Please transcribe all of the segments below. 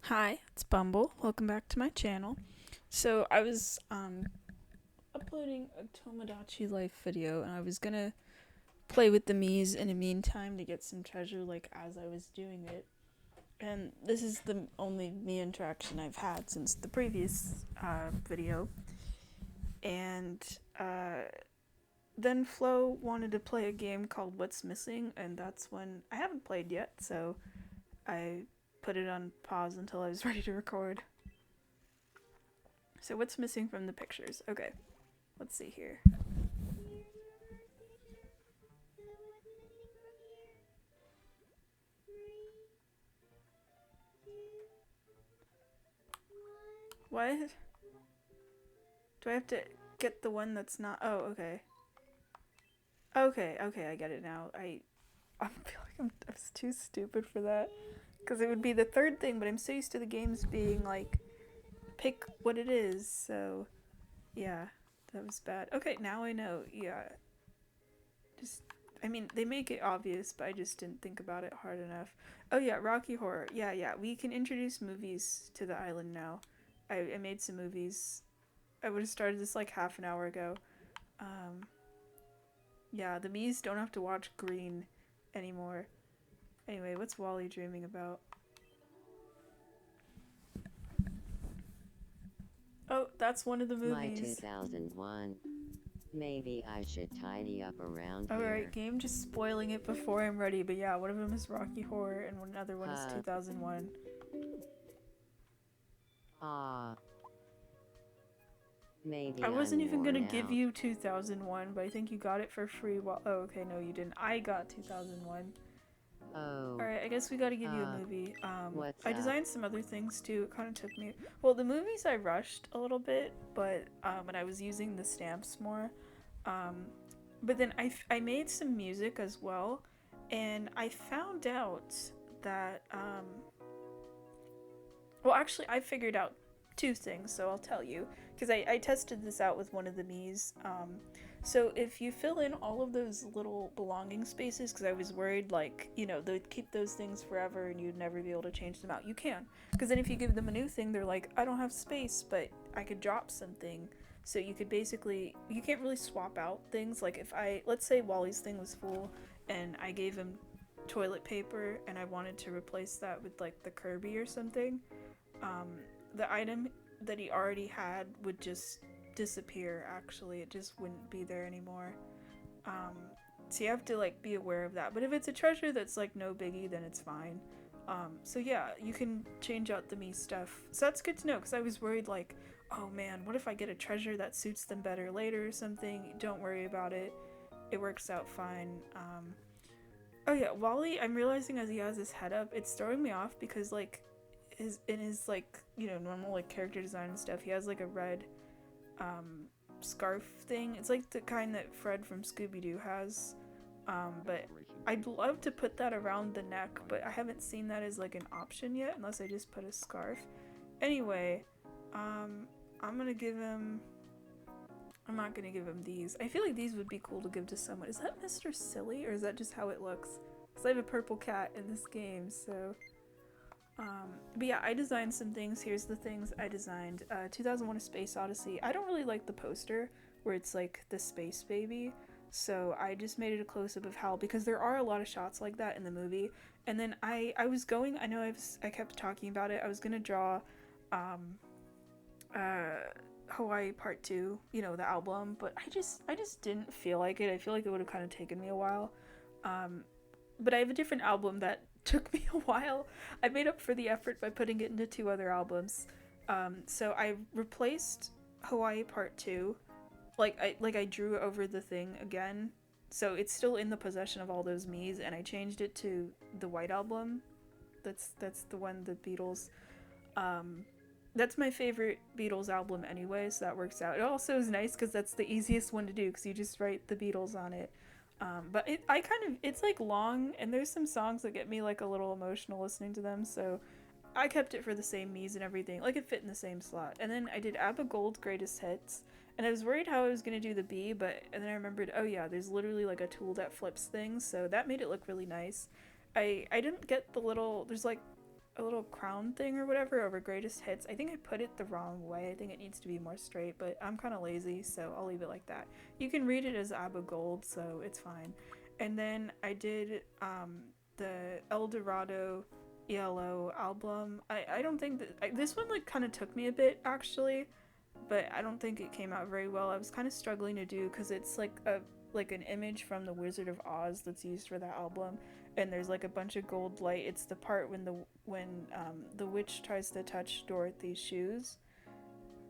Hi, it's Bumble. Welcome back to my channel. So I was uploading a Tomodachi life video and I was gonna play with the Miis in the meantime to get some treasure like as I was doing it. And this is the only Mii interaction I've had since the previous video. And then Flo wanted to play a game called What's Missing, and that's when I haven't played yet, so I put it on pause until I was ready to record. So what's missing from the pictures? Okay, let's see here. What? Do I have to get the one that's not? Oh, okay. Okay, I get it now. I feel like I was too stupid for that. Because it would be the third thing, but I'm so used to the games being like, pick what it is, so yeah, that was bad. Okay, now I know. Yeah. Just, I mean, they make it obvious, but I just didn't think about it hard enough. Oh yeah, Rocky Horror. Yeah, we can introduce movies to the island now. I made some movies. I would have started this like half an hour ago. Um, yeah, the Miis don't have to watch Green anymore. Anyway, what's Wally dreaming about? Oh, that's one of the My movies. 2001. Maybe I should tidy up around Alright, here. game just spoiling it before I'm ready, but yeah, one of them is Rocky Horror and another one is Huh. 2001. Ah. I Maybe wasn't I'm even worn gonna give out. you 2001, but I think you got it for free while. Oh, okay, no, you didn't. I got 2001. Oh. Alright, I guess we gotta give you a movie. What's I up? designed some other things too. It kind of took me. Well, the movies I rushed a little bit, but and I was using the stamps more. Um, but then I made some music as well, and I found out that well, actually, I figured out two things, so I'll tell you. Because I tested this out with one of the Miis. So if you fill in all of those little belonging spaces, because I was worried, like, they'd keep those things forever and you'd never be able to change them out. You can. Because then if you give them a new thing, they're like, I don't have space, but I could drop something. So you could basically, you can't really swap out things. Like if let's say Wally's thing was full and I gave him toilet paper and I wanted to replace that with like the Kirby or something, um, the item that he already had would just disappear. Actually, it just wouldn't be there anymore. Um, so you have to like be aware of that. But if it's a treasure that's like no biggie, then it's fine. So yeah, you can change out the me stuff. So that's good to know because I was worried like, oh man, what if I get a treasure that suits them better later or something? Don't worry about it. It works out fine. Oh yeah, Wally. I'm realizing as he has his head up, it's throwing me off because like his like normal like character design and stuff, he has like a red scarf thing. It's like the kind that Fred from Scooby-Doo has, but I'd love to put that around the neck, but I haven't seen that as like an option yet unless I just put a scarf. Anyway, I'm gonna give him I'm not gonna give him these. I feel like these would be cool to give to someone. Is that Mr. Silly or is that just how it looks? Because I have a purple cat in this game, so but yeah, I designed some things. Here's the things I designed. 2001: A Space Odyssey. I don't really like the poster where it's like the space baby, so I just made it a close up of Hal because there are a lot of shots like that in the movie. And then I was going. I know I kept talking about it. I was gonna draw, um, uh, Hawaii Part Two. The album, but I just didn't feel like it. I feel like it would have kind of taken me a while. Um, but I have a different album that took me a while. I made up for the effort by putting it into two other albums. So I replaced Hawaii Part Two, like I drew over the thing again. So it's still in the possession of all those Miis, and I changed it to the White Album. That's the one the Beatles. Um, that's my favorite Beatles album anyway, so that works out. It also is nice because that's the easiest one to do because you just write the Beatles on it. But it's like long, and there's some songs that get me like a little emotional listening to them, so I kept it for the same Miis and everything. Like it fit in the same slot. And then I did ABBA Gold Greatest Hits, and I was worried how I was gonna do the B, and then I remembered, oh yeah, there's literally like a tool that flips things, so that made it look really nice. I didn't get the little there's like a little crown thing or whatever over greatest hits. I think I put it the wrong way. I think it needs to be more straight, but I'm kind of lazy, so I'll leave it like that. You can read it as Abba Gold, so it's fine. And then I did the El Dorado ELO album. I don't think this one like kind of took me a bit actually, but I don't think it came out very well. I was kind of struggling to do because it's like an image from the Wizard of Oz that's used for that album, and there's like a bunch of gold light. It's the part when the witch tries to touch Dorothy's shoes,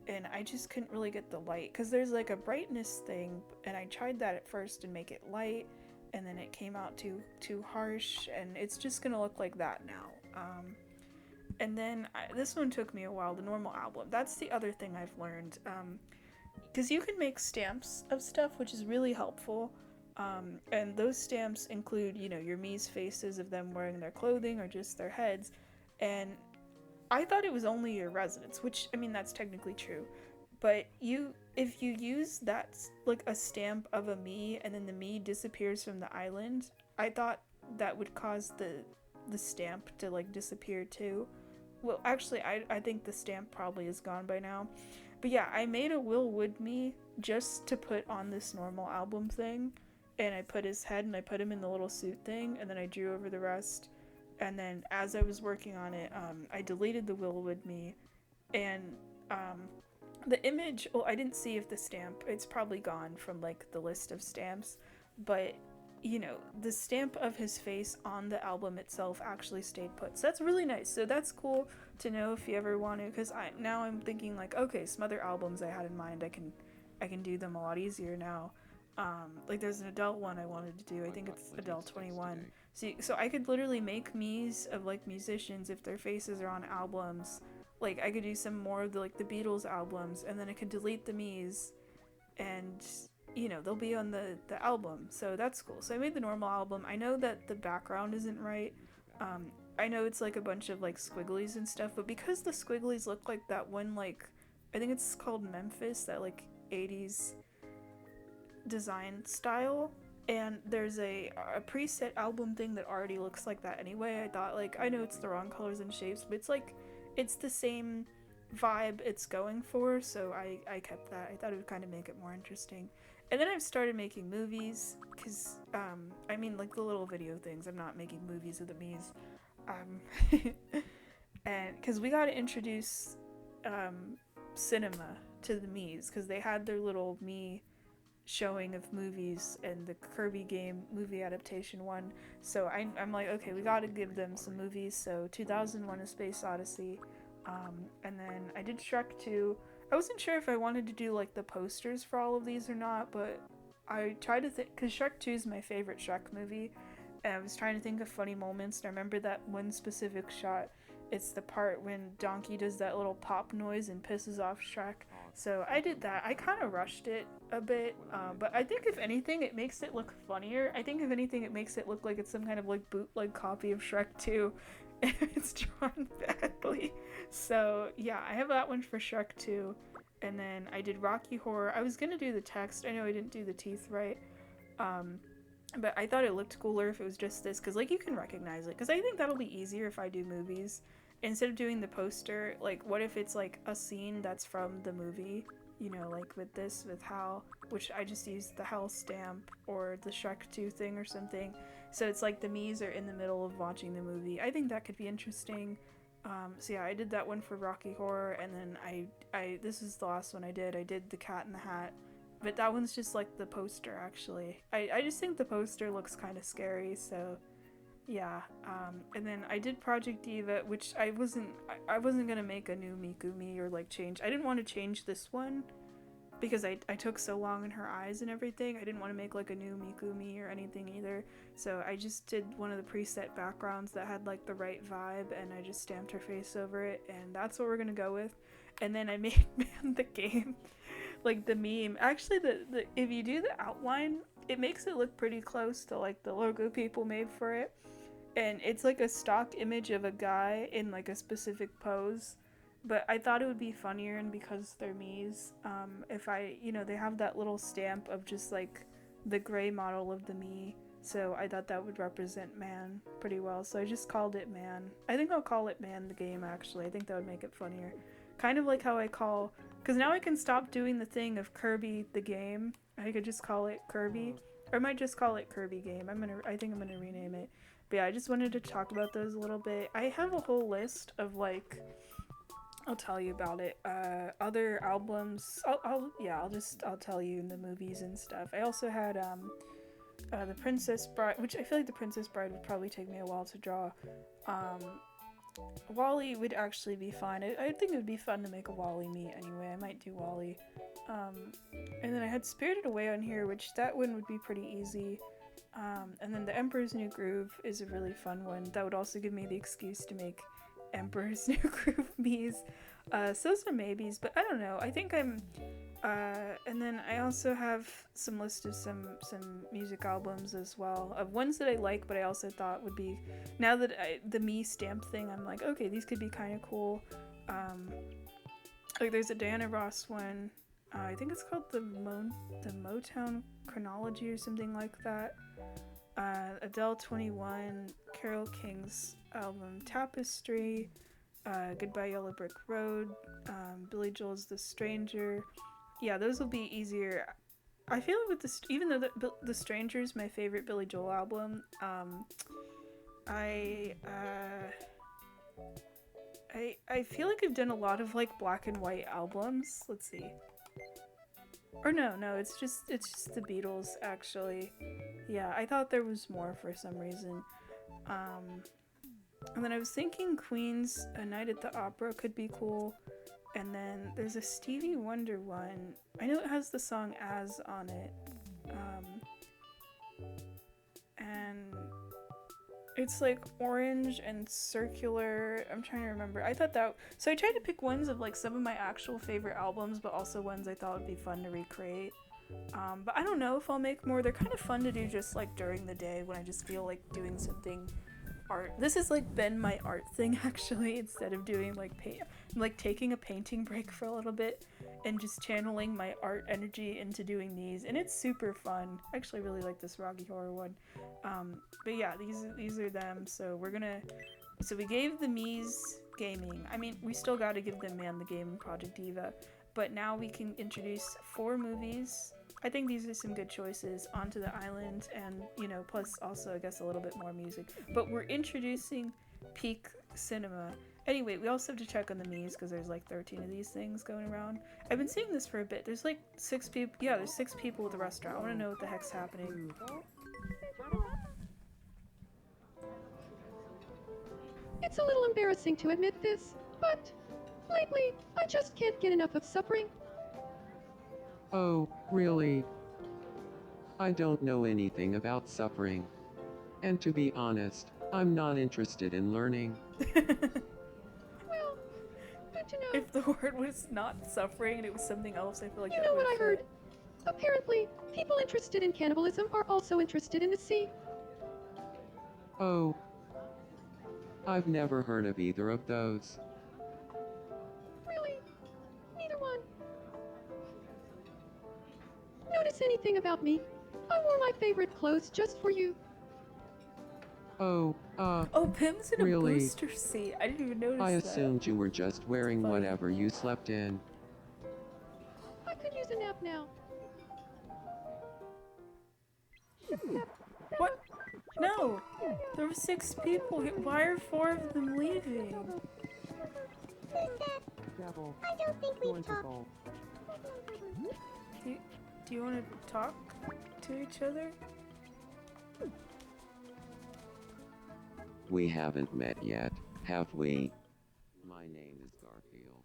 and I just couldn't really get the light because there's like a brightness thing, and I tried that at first and make it light, and then it came out too harsh, and it's just gonna look like that now. And then this one took me a while. The normal album. That's the other thing I've learned. Because you can make stamps of stuff, which is really helpful. And those stamps include, your Mii's faces of them wearing their clothing or just their heads. And I thought it was only your residents, which, I mean, that's technically true. But if you use that, like a stamp of a Mii and then the Mii disappears from the island, I thought that would cause the stamp to like disappear too. Well, actually, I think the stamp probably is gone by now. But yeah, I made a Will Wood Mii just to put on this normal album thing. And I put his head and I put him in the little suit thing. And then I drew over the rest. And then as I was working on it, I deleted the Will Wood Mii. And the image, well, I didn't see if the stamp, it's probably gone from like the list of stamps. But the stamp of his face on the album itself actually stayed put. So that's really nice. So that's cool to know if you ever want to, because now I'm thinking like, okay, some other albums I had in mind, I can do them a lot easier now. Like there's an adult one I wanted to do. I think it's Adele 21. So I could literally make Mii's of like musicians if their faces are on albums. Like I could do some more of the Beatles albums, and then I could delete the Mii's and they'll be on the album, so that's cool. So I made the normal album. I know that the background isn't right. I know it's like a bunch of like squigglies and stuff, but because the squigglies look like that one, like I think it's called Memphis, that like 80s design style, and there's a preset album thing that already looks like that anyway. I thought like, I know it's the wrong colors and shapes, but it's the same vibe it's going for, so I kept that. I thought it would kind of make it more interesting. And then I've started making movies, because, I mean, like the little video things. I'm not making movies of the Mii's. And, because we gotta introduce, cinema to the Mii's, because they had their little Mii showing of movies and the Kirby game movie adaptation one. So I'm like, okay, we gotta give them some movies. So 2001: A Space Odyssey, and then I did Shrek 2. I wasn't sure if I wanted to do like the posters for all of these or not, but I tried to think, because Shrek 2 is my favorite Shrek movie, and I was trying to think of funny moments, and I remember that one specific shot. It's the part when Donkey does that little pop noise and pisses off Shrek. So I did that. I kind of rushed it a bit, but I think if anything, it makes it look funnier. I think if anything, it makes it look like it's some kind of like bootleg copy of Shrek 2 if it's drawn badly. So yeah, I have that one for Shrek 2. And then I did Rocky Horror. I was gonna do the text. I know I didn't do the teeth right. But I thought it looked cooler if it was just this, because like you can recognize it. Because I think that'll be easier if I do movies. Instead of doing the poster, like what if it's like a scene that's from the movie? Like with Hal, which I just used the Hal stamp or the Shrek 2 thing or something. So it's like the Mii's are in the middle of watching the movie. I think that could be interesting. So yeah, I did that one for Rocky Horror, and then I this is the last one I did the Cat in the Hat, but that one's just like the poster actually. I just think the poster looks kind of scary, so yeah. And then I did Project Diva, which I wasn't gonna make a new Mikumi or like change. I didn't want to change this one because I took so long in her eyes and everything. I didn't want to make like a new Mikumi or anything either. So I just did one of the preset backgrounds that had like the right vibe, and I just stamped her face over it, and that's what we're gonna go with. And then I made Man the Game, like the meme. Actually, the if you do the outline, it makes it look pretty close to like the logo people made for it. And it's like a stock image of a guy in like a specific pose. But I thought it would be funnier, and because they're Mii's, if they have that little stamp of just like the gray model of the Mii. So I thought that would represent man pretty well. So I just called it man. I think I'll call it man the game actually. I think that would make it funnier. Kind of like how I call, because now I can stop doing the thing of Kirby the game. I could just call it Kirby. Or I might just call it Kirby game. I think I'm gonna rename it. But yeah, I just wanted to talk about those a little bit. I have a whole list of like, I'll tell you about it. Other albums. I'll tell you in the movies and stuff. I also had the Princess Bride, which I feel like the Princess Bride would probably take me a while to draw. Um, Wally would actually be fine. I think it would be fun to make a Wally meet anyway. I might do Wally. And then I had Spirited Away on here, which that one would be pretty easy. And then the Emperor's New Groove is a really fun one. That would also give me the excuse to make Emperor's New Groove Mii's. So those are maybes, but I don't know. I think I'm... and then I also have some list of some music albums as well, of ones that I like, but I also thought would be... Now that the Mii stamp thing, I'm like, okay, these could be kind of cool. Like there's a Diana Ross one. I think it's called the Motown Chronology or something like that. Adele 21, Carole King's album Tapestry, Goodbye Yellow Brick Road, Billy Joel's The Stranger. Yeah, those will be easier. I feel like with this, even though the Stranger is my favorite Billy Joel album, I feel like I've done a lot of like black and white albums. Let's see. Or no, it's just the Beatles actually. Yeah, I thought there was more for some reason. And then I was thinking Queen's A Night at the Opera could be cool. And then there's a Stevie Wonder one. I know it has the song As on it. And it's like orange and circular. I'm trying to remember. I thought that... So I tried to pick ones of like some of my actual favorite albums, but also ones I thought would be fun to recreate. But I don't know if I'll make more. They're kind of fun to do just like during the day when I just feel like doing something art. This has like been my art thing actually, instead of doing like I'm like taking a painting break for a little bit and just channeling my art energy into doing these, and it's super fun. I actually really like this Rocky Horror one. But yeah, these are them. So we gave the Mii's gaming. I mean, we still got to give them Man the Game and Project Diva, but now we can introduce 4 movies. I think these are some good choices onto the island, and plus also I guess a little bit more music. But we're introducing peak cinema. Anyway, we also have to check on the Mii's because there's like 13 of these things going around. I've been seeing this for a bit. There's like 6 people. Yeah, there's 6 people at the restaurant. I want to know what the heck's happening. It's a little embarrassing to admit this, but lately I just can't get enough of suffering. Oh, really? I don't know anything about suffering. And to be honest, I'm not interested in learning. Well, good to know. If the word was not suffering and it was something else, I feel like You that know would what I fit. heard? Apparently, people interested in cannibalism are also interested in the sea. Oh. I've never heard of either of those. Really? Neither one. Notice anything about me? I wore my favorite clothes just for you. Oh, Oh, Pim's in a really? booster seat. I didn't even notice I that. assumed you were just wearing Funny. whatever you slept in. I could use a nap now. What? No! There were 6 people here. Why are 4 of them leaving? I don't think we talk. Do you want to talk to each other? We haven't met yet, have we? My name is Garfield.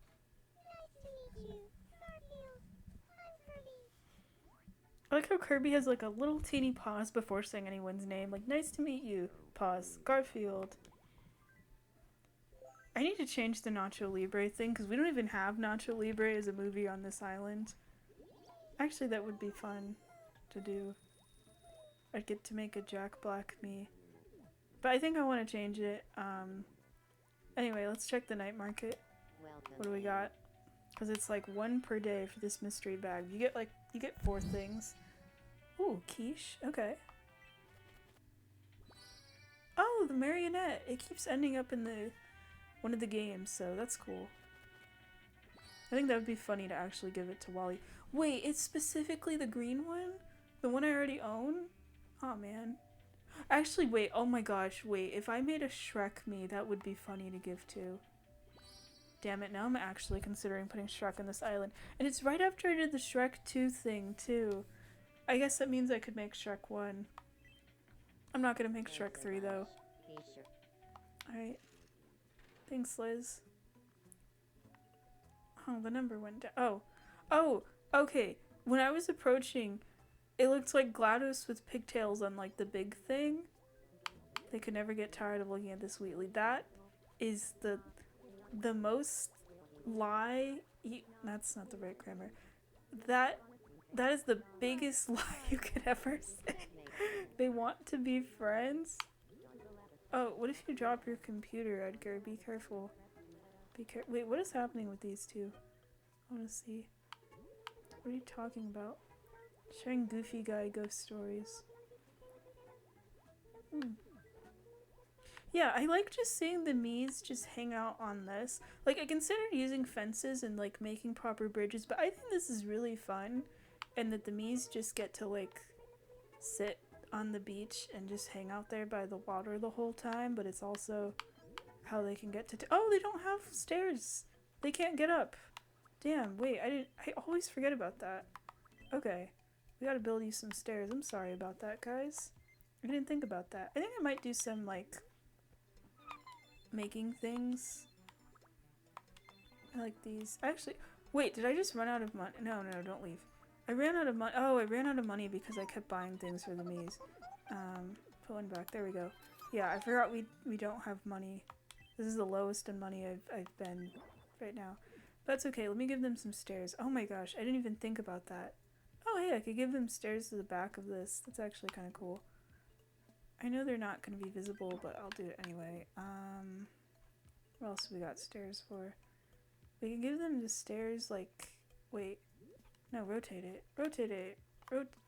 I like how Kirby has like a little teeny pause before saying anyone's name. Like, nice to meet you. Pause. Garfield. I need to change the Nacho Libre thing because we don't even have Nacho Libre as a movie on this island. Actually, that would be fun to do. I'd get to make a Jack Black me. But I think I want to change it. Anyway, let's check the night market. What do we got? Because it's like 1 per day for this mystery bag. You get 4 things. Ooh, quiche. Okay. Oh, the marionette. It keeps ending up in the one of the games, so that's cool. I think that would be funny to actually give it to Wally. Wait, it's specifically the green one? The one I already own? Oh man. Actually, wait, oh my gosh, wait. If I made a Shrek me, that would be funny to give to. Damn it, now I'm actually considering putting Shrek on this island. And it's right after I did the Shrek 2 thing, too. I guess that means I could make Shrek 1. I'm not gonna make Shrek 3, though. Alright. Thanks, Liz. Oh, the number went down. Oh. Oh! Okay. When I was approaching, it looked like GLaDOS with pigtails on, like, the big thing. They could never get tired of looking at this Wheatley. That is the most lie... That's not the right grammar. That is the biggest lie you could ever say. They want to be friends? Oh, what if you drop your computer, Edgar? Be careful. Wait, what is happening with these two? I want to see. What are you talking about? Sharing goofy guy ghost stories. Yeah, I like just seeing the Miis just hang out on this. Like, I considered using fences and, like, making proper bridges, but I think this is really fun. And that the Miis just get to, like, sit on the beach and just hang out there by the water the whole time, but it's also how they can get to... Oh, they don't have stairs! They can't get up! Damn, wait, I always forget about that. Okay, we gotta build you some stairs. I'm sorry about that, guys. I didn't think about that. I think I might do some, like... making things. I like these. Actually, wait, did I just run out of money? No, don't leave. I ran out of money. Oh, I ran out of money because I kept buying things for the Miis. Put one back. There we go. Yeah, I forgot we don't have money. This is the lowest in money I've been right now. That's okay. Let me give them some stairs. Oh my gosh, I didn't even think about that. Oh hey, I could give them stairs to the back of this. That's actually kind of cool. I know they're not going to be visible, but I'll do it anyway. What else we got stairs for? We can give them the stairs, like... Wait. No, rotate it. Rotate it.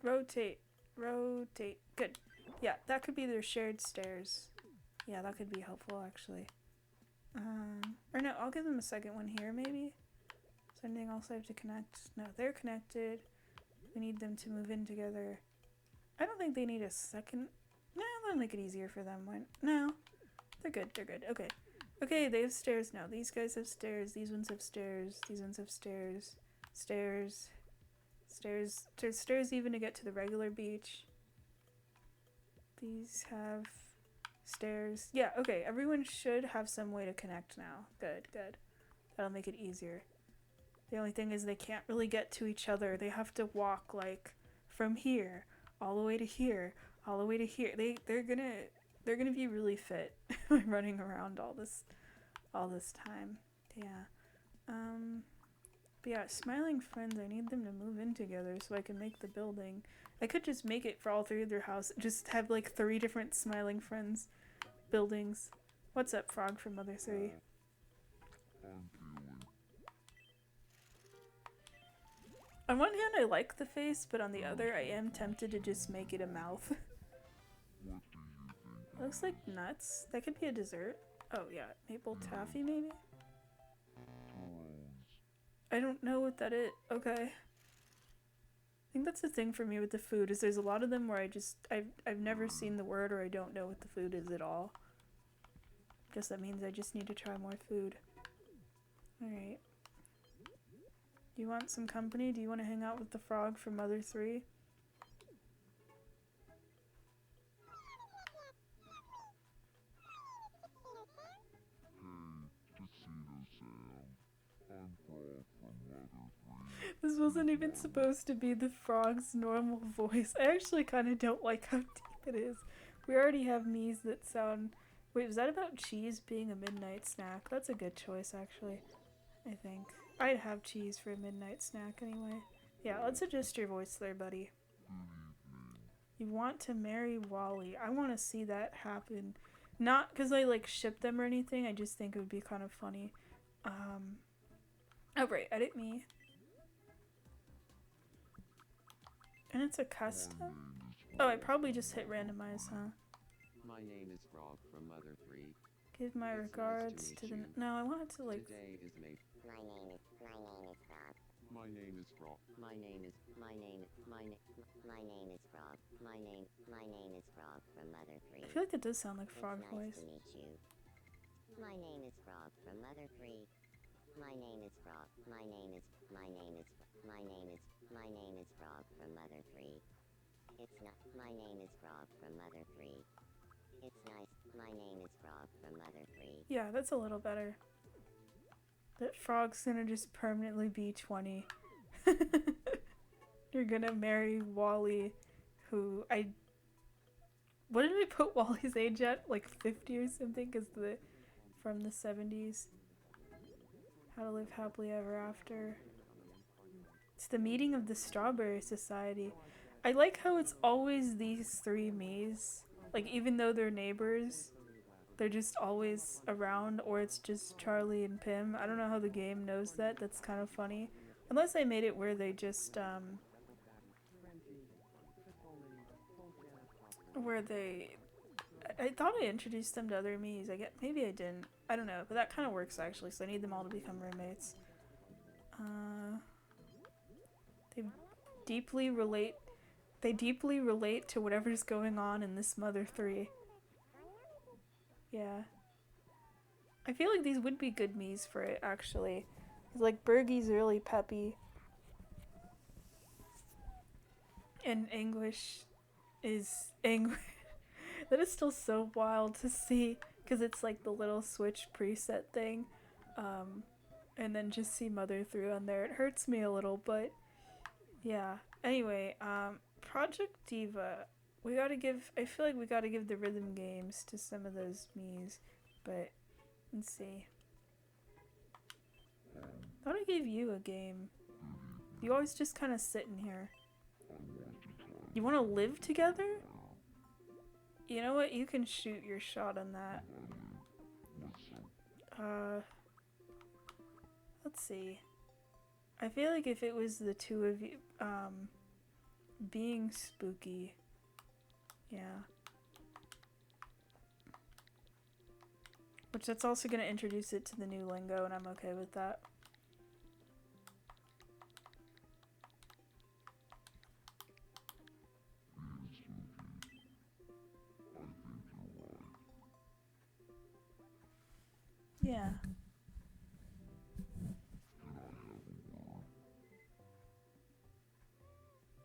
Rotate. Rotate. Good. Yeah, that could be their shared stairs. Yeah, that could be helpful, actually. Or no, I'll give them a second one here, maybe? Is there anything else I have to connect? No, they're connected. We need them to move in together. I don't think they need a second... No, that'll make it easier for them. No. They're good, Okay. Okay, they have stairs now. These guys have stairs. These ones have stairs. These ones have stairs. Stairs. Stairs. There's stairs even to get to the regular beach. These have stairs. Yeah, okay. Everyone should have some way to connect now. Good. That'll make it easier. The only thing is they can't really get to each other. They have to walk, like, from here all the way to here. All the way to here. They're gonna be really fit running around all this time. Yeah. But yeah, smiling friends, I need them to move in together so I can make the building. I could just make it for all three of their houses. Just have like 3 different smiling friends buildings. What's up, Frog from Mother 3? On one hand, I like the face, but on the other, I am tempted to just make it a mouth. Looks like nuts. That could be a dessert. Oh yeah, maple taffy maybe? I don't know what that is. Okay. I think that's the thing for me with the food, is there's a lot of them where I've never seen the word or I don't know what the food is at all. Guess that means I just need to try more food. Alright. Do you want some company? Do you want to hang out with the frog from Mother 3? This wasn't even supposed to be the frog's normal voice. I actually kind of don't like how deep it is. We already have Miis that sound... Wait, was that about cheese being a midnight snack? That's a good choice, actually. I think. I'd have cheese for a midnight snack anyway. Yeah, let's adjust your voice there, buddy. You want to marry Wally. I want to see that happen. Not because I, like, ship them or anything. I just think it would be kind of funny. Oh, right. Edit me. And it's a custom? Oh, I probably just hit randomize, huh? My name is Frog from Mother 3. Give my It's nice to regards meet to the. you. No, I wanted to like. Today is May. My name is Frog. My name is Frog. My name is Frog. My name is Frog from Mother 3. I feel like that does sound like It's frog nice voice. to meet you. My name is Frog from Mother 3. My name is Frog. My name is Frog from Mother 3. It's not. My name is Frog from Mother 3. It's nice. My name is Frog from Mother 3. Yeah, that's a little better. That frog's gonna just permanently be 20. You're gonna marry Wally, who I. What did we put Wally's age at? Like 50 or something? Because from the 70s. How to Live Happily Ever After. It's the meeting of the Strawberry Society. I like how it's always these three Miis. Like, even though they're neighbors, they're just always around, or it's just Charlie and Pim. I don't know how the game knows that. That's kind of funny. Unless they made it where they just, where they... I thought I introduced them to other Miis. Maybe I didn't. I don't know, but that kind of works actually, so I need them all to become roommates. They deeply relate to whatever's going on in this Mother 3. Yeah. I feel like these would be good Miis for it, actually. Like, Bergie's really peppy. And Anguish is angry. That is still so wild to see, because it's like the little Switch preset thing. And then just see Mother 3 on there. It hurts me a little, but yeah. Anyway, Project Diva. I feel like we gotta give the rhythm games to some of those Miis, but let's see. Thought I gave you a game. You always just kind of sit in here. You want to live together? You know what? You can shoot your shot on that. Let's see. I feel like if it was the two of you, being spooky. Yeah. Which that's also going to introduce it to the new lingo, and I'm okay with that. Yeah.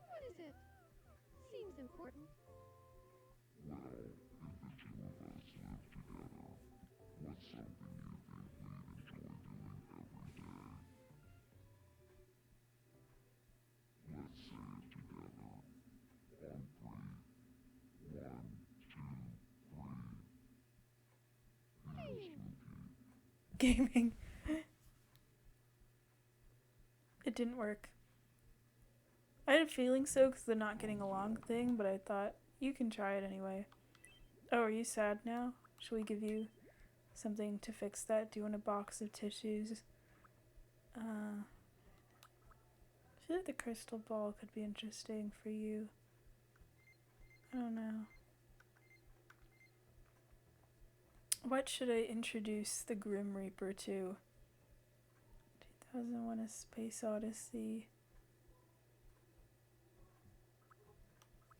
What is it? Seems important. Gaming. It didn't work. I had a feeling so because the not getting along thing, but I thought you can try it anyway. Oh, are you sad now? Should we give you something to fix that? Do you want a box of tissues? I feel like the crystal ball could be interesting for you. I don't know. What should I introduce the Grim Reaper to? 2001: A Space Odyssey.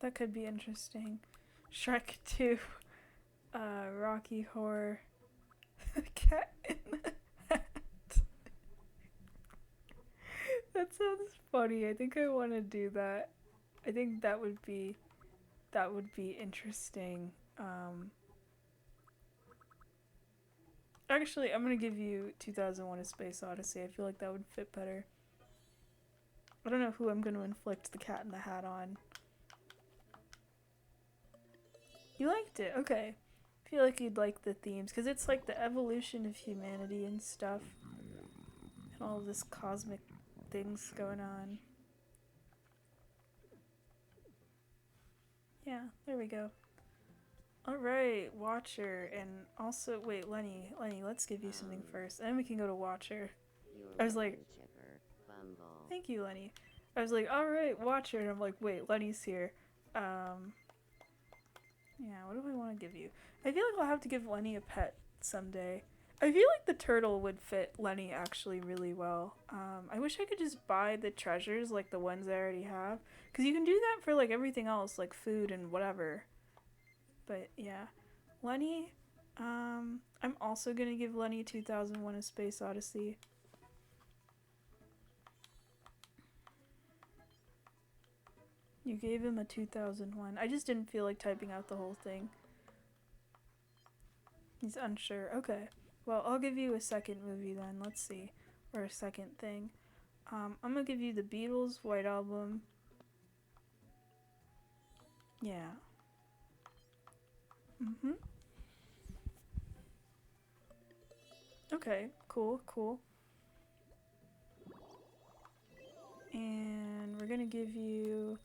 That could be interesting. Shrek 2. Rocky Horror. Cat in the Hat. That sounds funny. I think I want to do that. I think that would be interesting. Actually, I'm gonna give you 2001: A Space Odyssey. I feel like that would fit better. I don't know who I'm gonna inflict the Cat in the Hat on. You liked it? Okay. I feel like you'd like the themes, because it's like the evolution of humanity and stuff. And all of this cosmic things going on. Yeah, there we go. Alright, Watcher, and also, wait, Lenny, let's give you something first, and then we can go to Watcher. I was like, thank you, Lenny. I was like, alright, Watcher, and I'm like, wait, Lenny's here. Yeah, what do I want to give you? I feel like I'll have to give Lenny a pet someday. I feel like the turtle would fit Lenny actually really well. I wish I could just buy the treasures like the ones I already have. Because you can do that for like everything else, like food and whatever. But yeah. Lenny, I'm also gonna give Lenny 2001 A Space Odyssey. You gave him a 2001. I just didn't feel like typing out the whole thing. He's unsure. Okay. Well, I'll give you a second movie then. Let's see. Or a second thing. I'm gonna give you the Beatles White Album. Yeah. Okay. Cool, cool. And we're gonna give you,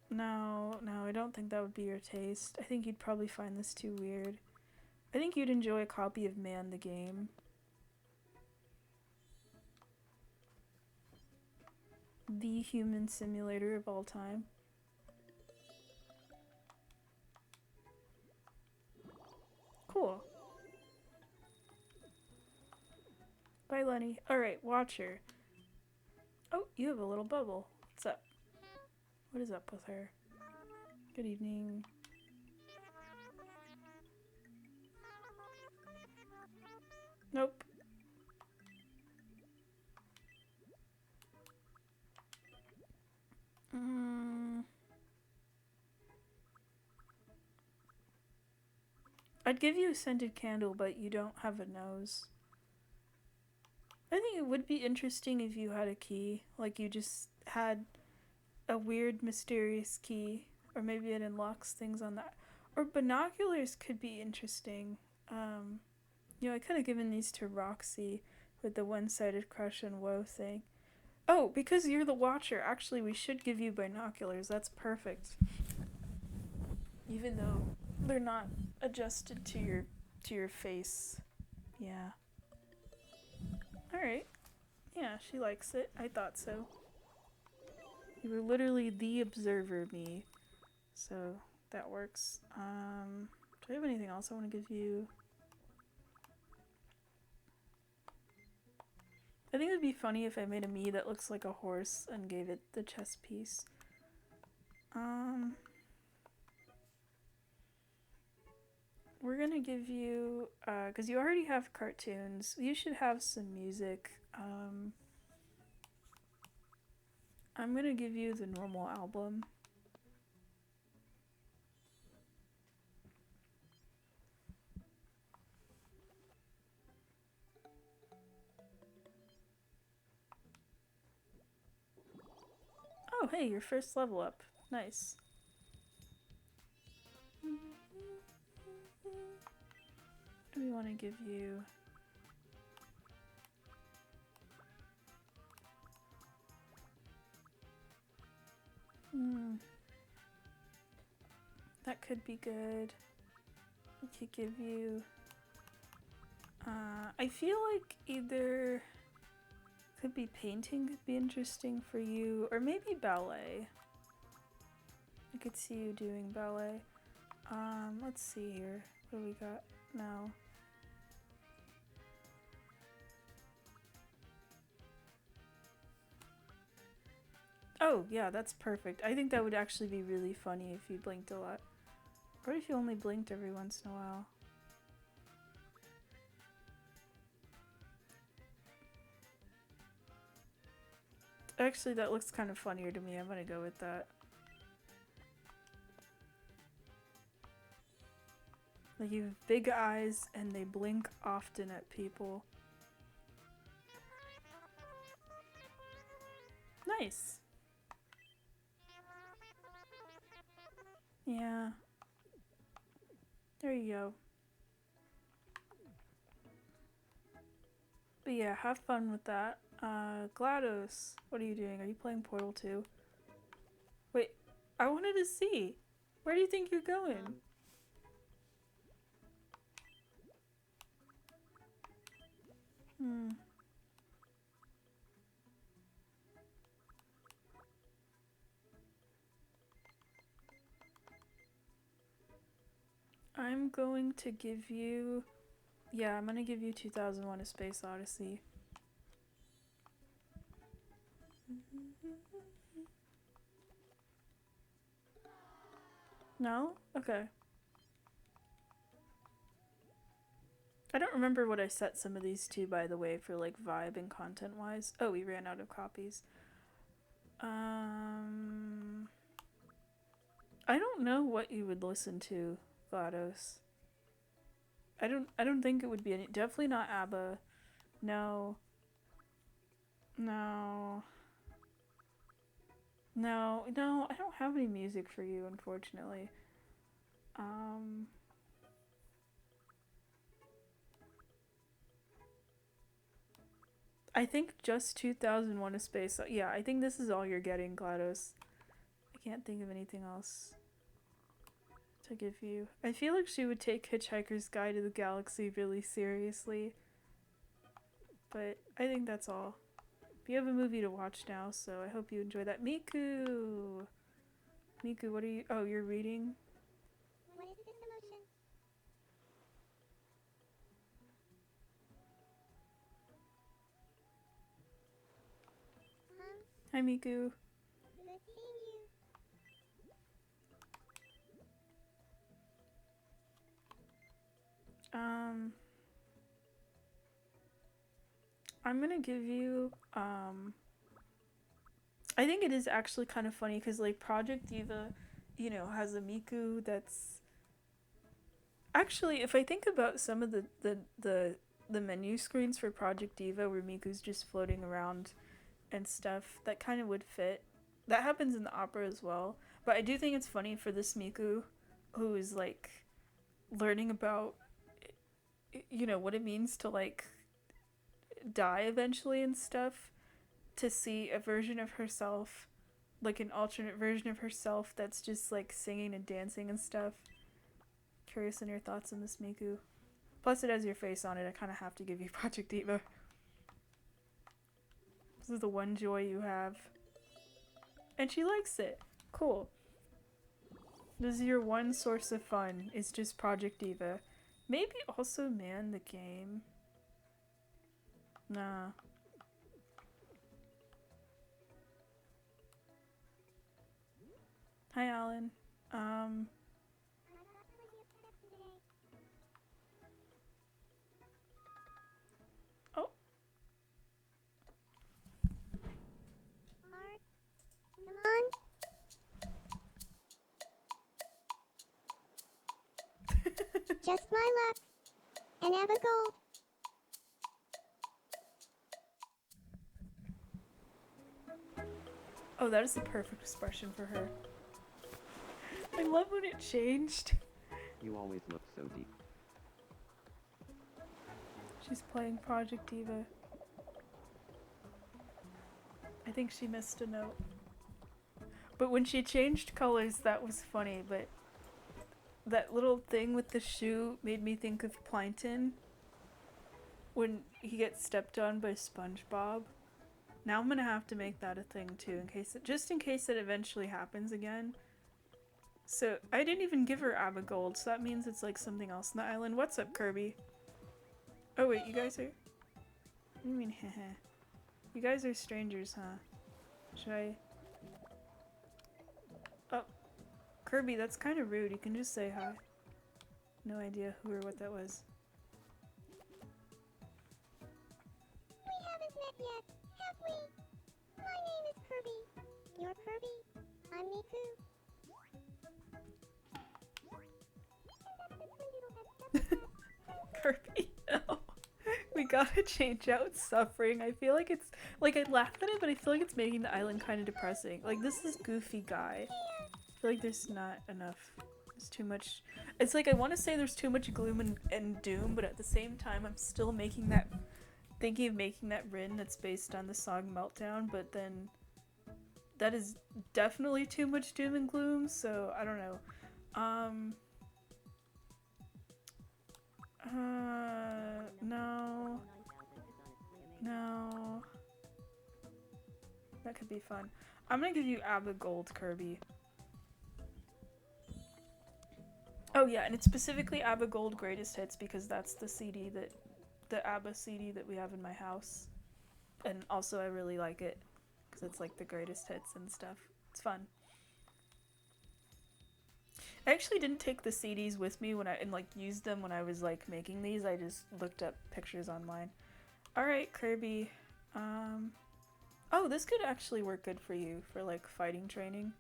no, I don't think that would be your taste. I think you'd probably find this too weird. I think you'd enjoy a copy of Man the Game. The human simulator of all time. Cool. Bye, Lenny. Alright, Watcher. Oh, you have a little bubble. What's up? What is up with her? Good evening. Nope. I'd give you a scented candle, but you don't have a nose. I think it would be interesting if you had a key. Like you just had a weird, mysterious key. Or maybe it unlocks things on that. Or binoculars could be interesting. I could have given these to Roxy with the one-sided crush and woe thing. Oh, because you're the Watcher, actually we should give you binoculars. That's perfect. Even though they're not adjusted to your face. Yeah. Alright. Yeah, she likes it. I thought so. You were literally the observer me. So that works. Do I have anything else I want to give you? I think it would be funny if I made a me that looks like a horse and gave it the chess piece. We're gonna give you, because you already have cartoons, you should have some music. I'm gonna give you the normal album. Oh, hey, your first level up. Nice. What do we want to give you? That could be good. We could give you... I feel like either... Could be painting could be interesting for you, or maybe ballet. I could see you doing ballet. Let's see here. What do we got now? Oh, yeah, that's perfect. I think that would actually be really funny if you blinked a lot. Or if you only blinked every once in a while. Actually, that looks kind of funnier to me. I'm gonna go with that. Like you have big eyes and they blink often at people. Nice. Yeah. There you go. But yeah, have fun with that. GLaDOS, what are you doing? Are you playing Portal 2? Wait, I wanted to see. Where do you think you're going? I'm going to give you... Yeah, I'm gonna give you 2001: A Space Odyssey. No? Okay. I don't remember what I set some of these to, by the way, for like vibe and content wise. Oh, we ran out of copies. I don't know what you would listen to, GLaDOS. I don't think it would be any, definitely not ABBA. No. No. No, I don't have any music for you, unfortunately. I think just 2001: A Space. Yeah, I think this is all you're getting, GLaDOS. I can't think of anything else to give you. I feel like she would take Hitchhiker's Guide to the Galaxy really seriously. But I think that's all. But you have a movie to watch now, so I hope you enjoy that. Miku! Miku, what are you... Oh, you're reading? What is this emotion? Hi, Miku. Good seeing you. I'm gonna give you, I think it is actually kind of funny because, like, Project Diva, you know, has a Miku that's... Actually, if I think about some of the menu screens for Project Diva where Miku's just floating around and stuff, that kind of would fit. That happens in the opera as well. But I do think it's funny for this Miku who is, like, learning about, you know, what it means to, like, die eventually and stuff, to see a version of herself, like an alternate version of herself that's just like singing and dancing and stuff. Curious in your thoughts on this, Miku. Plus it has your face on it. I kind of have to give you Project Diva. This is the one joy you have. And she likes it. Cool. This is your one source of fun, is just Project Diva. Maybe also Man the Game. Nah. Hi, Alan. Oh. Art, come on. Just my luck. And have a gold. Oh, that is the perfect expression for her. I love when it changed. You always look so deep. She's playing Project Diva. I think she missed a note. But when she changed colors, that was funny, but that little thing with the shoe made me think of Plankton when he gets stepped on by SpongeBob. Now I'm gonna have to make that a thing too, just in case it eventually happens again. So I didn't even give her ABBA Gold, so that means it's like something else on the island. What's up, Kirby? Oh wait, you guys are... What do you mean, heh? You guys are strangers, huh? Should I... Oh. Kirby, that's kind of rude. You can just say hi. No idea who or what that was. We haven't met yet, have we? My name is Kirby. You're Kirby. I'm Miku. Kirby, no. We gotta change out suffering. I feel like it's... Like, I laughed at it, but I feel like it's making the island kind of depressing. Like, this is Goofy Guy. I feel like there's not enough. There's too much... It's like, I want to say there's too much gloom and doom, but at the same time, I'm still making that... Thinking of making that Rin that's based on the song Meltdown, but then... That is definitely too much doom and gloom, so I don't know. No. No. That could be fun. I'm gonna give you ABBA Gold, Kirby. Oh yeah, and it's specifically ABBA Gold Greatest Hits because that's the CD that the ABBA CD that we have in my house. And also I really like it because it's like the greatest hits and stuff. It's fun. I actually didn't take the CDs with me when I and like used them when I was like making these. I just looked up pictures online. All right, Kirby. Oh, this could actually work good for you for like fighting training.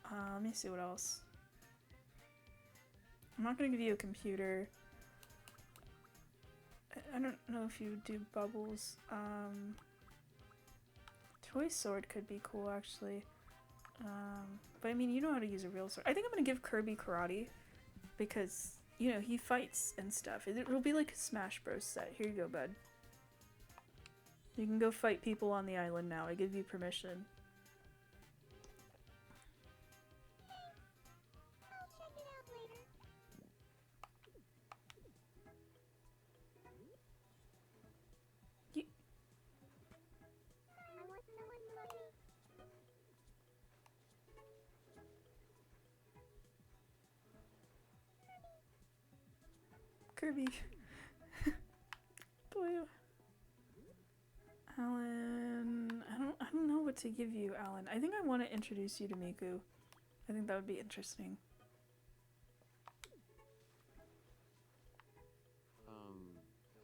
Let me see what else. I'm not gonna give you a computer. I don't know if you do bubbles. Toy sword could be cool actually. But I mean, you know how to use a real sword. I think I'm gonna give Kirby karate because, you know, he fights and stuff. It'll be like a Smash Bros set. Here you go, bud. You can go fight people on the island now. I give you permission. I'll check it out later. You I want someone to love me. Kirby. Boy. Alan. I don't know what to give you, Alan. I think I want to introduce you to Miku. I think that would be interesting.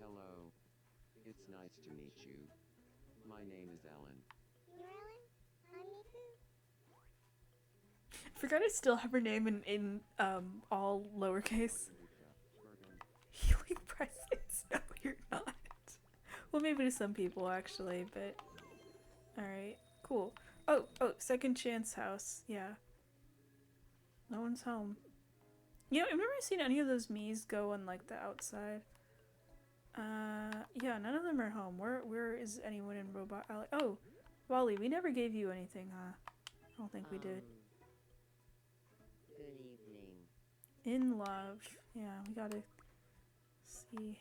Hello. It's nice to meet you. My name is Ellen. You're Ellen? I'm Miku. I forgot I still have her name in all lowercase. Healing presence. No, you're not. Well, maybe to some people actually, but alright, cool. Oh, second chance house. Yeah. No one's home. You know, I've never seen any of those Miis go on like the outside. Yeah, none of them are home. Where is anyone in Robot Alley? Oh, Wally, we never gave you anything, huh? I don't think we did. Good evening. In love. Yeah, we gotta see.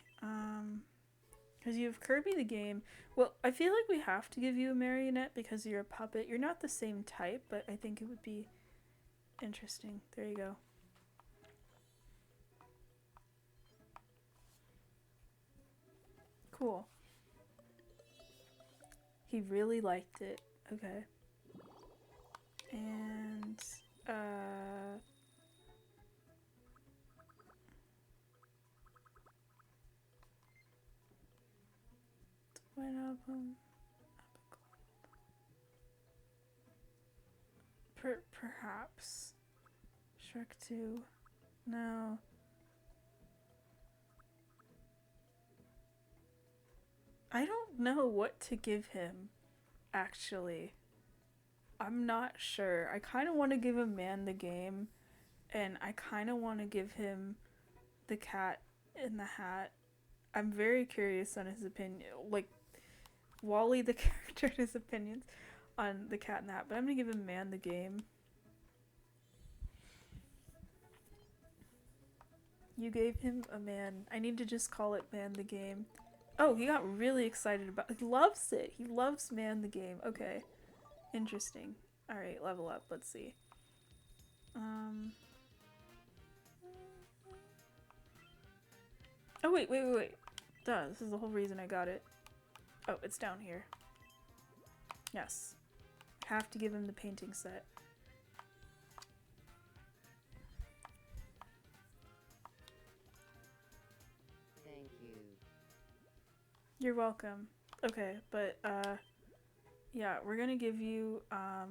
Because you have Kirby the game. Well, I feel like we have to give you a marionette because you're a puppet. You're not the same type, but I think it would be interesting. There you go. Cool. He really liked it. Okay. And, White Album. Perhaps. Shrek 2. No. I don't know what to give him, actually. I'm not sure. I kind of want to give him Man the Game, and I kind of want to give him the Cat in the Hat. I'm very curious on his opinion, like Wally the character, his opinions on the Cat in the Hat, but I'm gonna give him Man the Game. You gave him a man. I need to just call it Man the Game. Oh, he got really excited about it. He loves it. He loves Man the Game. Okay. Interesting. Alright, level up. Let's see. Oh, wait. Duh, this is the whole reason I got it. Oh, it's down here. Yes. Have to give him the painting set. Thank you. You're welcome. Okay, but, yeah, we're gonna give you, what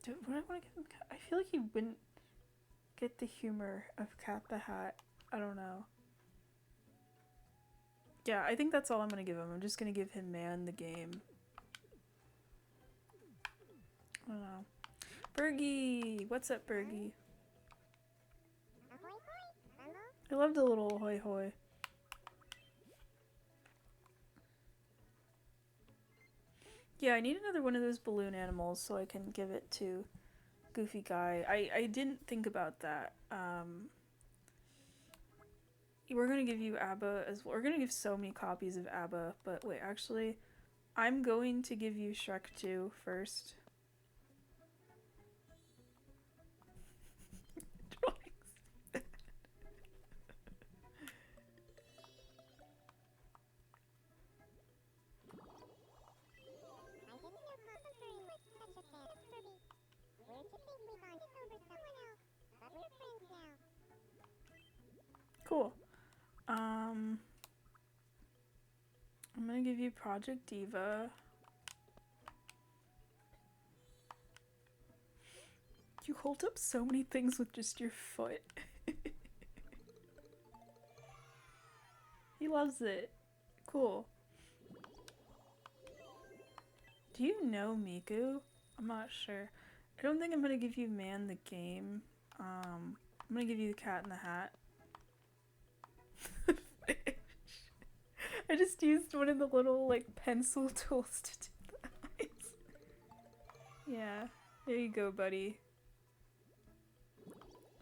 do I want to give him? I feel like he wouldn't get the humor of Cat the Hat. I don't know. Yeah, I think that's all I'm gonna give him. I'm just gonna give him Man the Game. I don't know. Bergie! What's up, Bergie? Ahoy hoy! Hello? I love the little hoy hoy. Yeah, I need another one of those balloon animals so I can give it to Goofy Guy. I didn't think about that. We're gonna give you ABBA as well. We're gonna give so many copies of ABBA, but wait, actually, I'm going to give you Shrek 2 first. Drawings. Cool. I'm gonna give you Project Diva. You hold up so many things with just your foot. He loves it. Cool. Do you know Miku? I'm not sure. I don't think I'm gonna give you Man the Game. I'm gonna give you the Cat in the Hat. I just used one of the little like pencil tools to do the eyes. Yeah, there you go, buddy.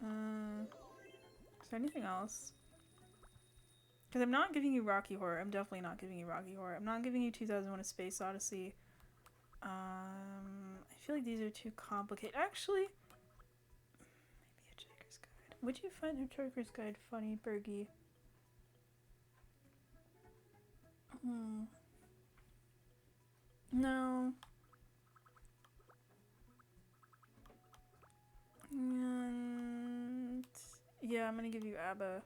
Is there anything else? Because I'm not giving you Rocky Horror. I'm definitely not giving you Rocky Horror. I'm not giving you 2001: A Space Odyssey. I feel like these are too complicated. Actually, maybe a Hitchhiker's Guide. Would you find Hitchhiker's Guide funny, Bergie? No. And yeah, I'm gonna give you ABBA.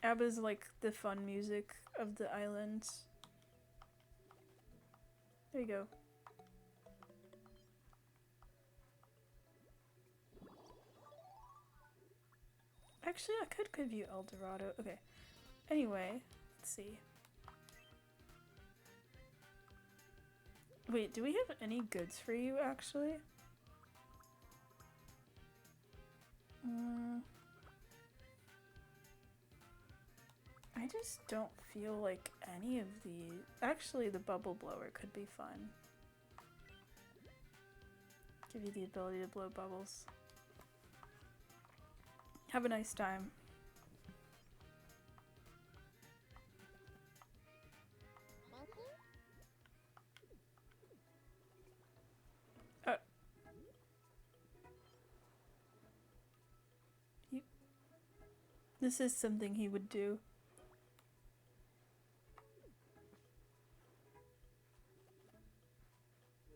ABBA's like the fun music of the island. There you go. Actually, I could give you El Dorado. Okay. Anyway, let's see. Wait, do we have any goods for you, actually? I just don't feel like any of these... Actually, the bubble blower could be fun. Give you the ability to blow bubbles. Have a nice time. Thank you. This is something he would do.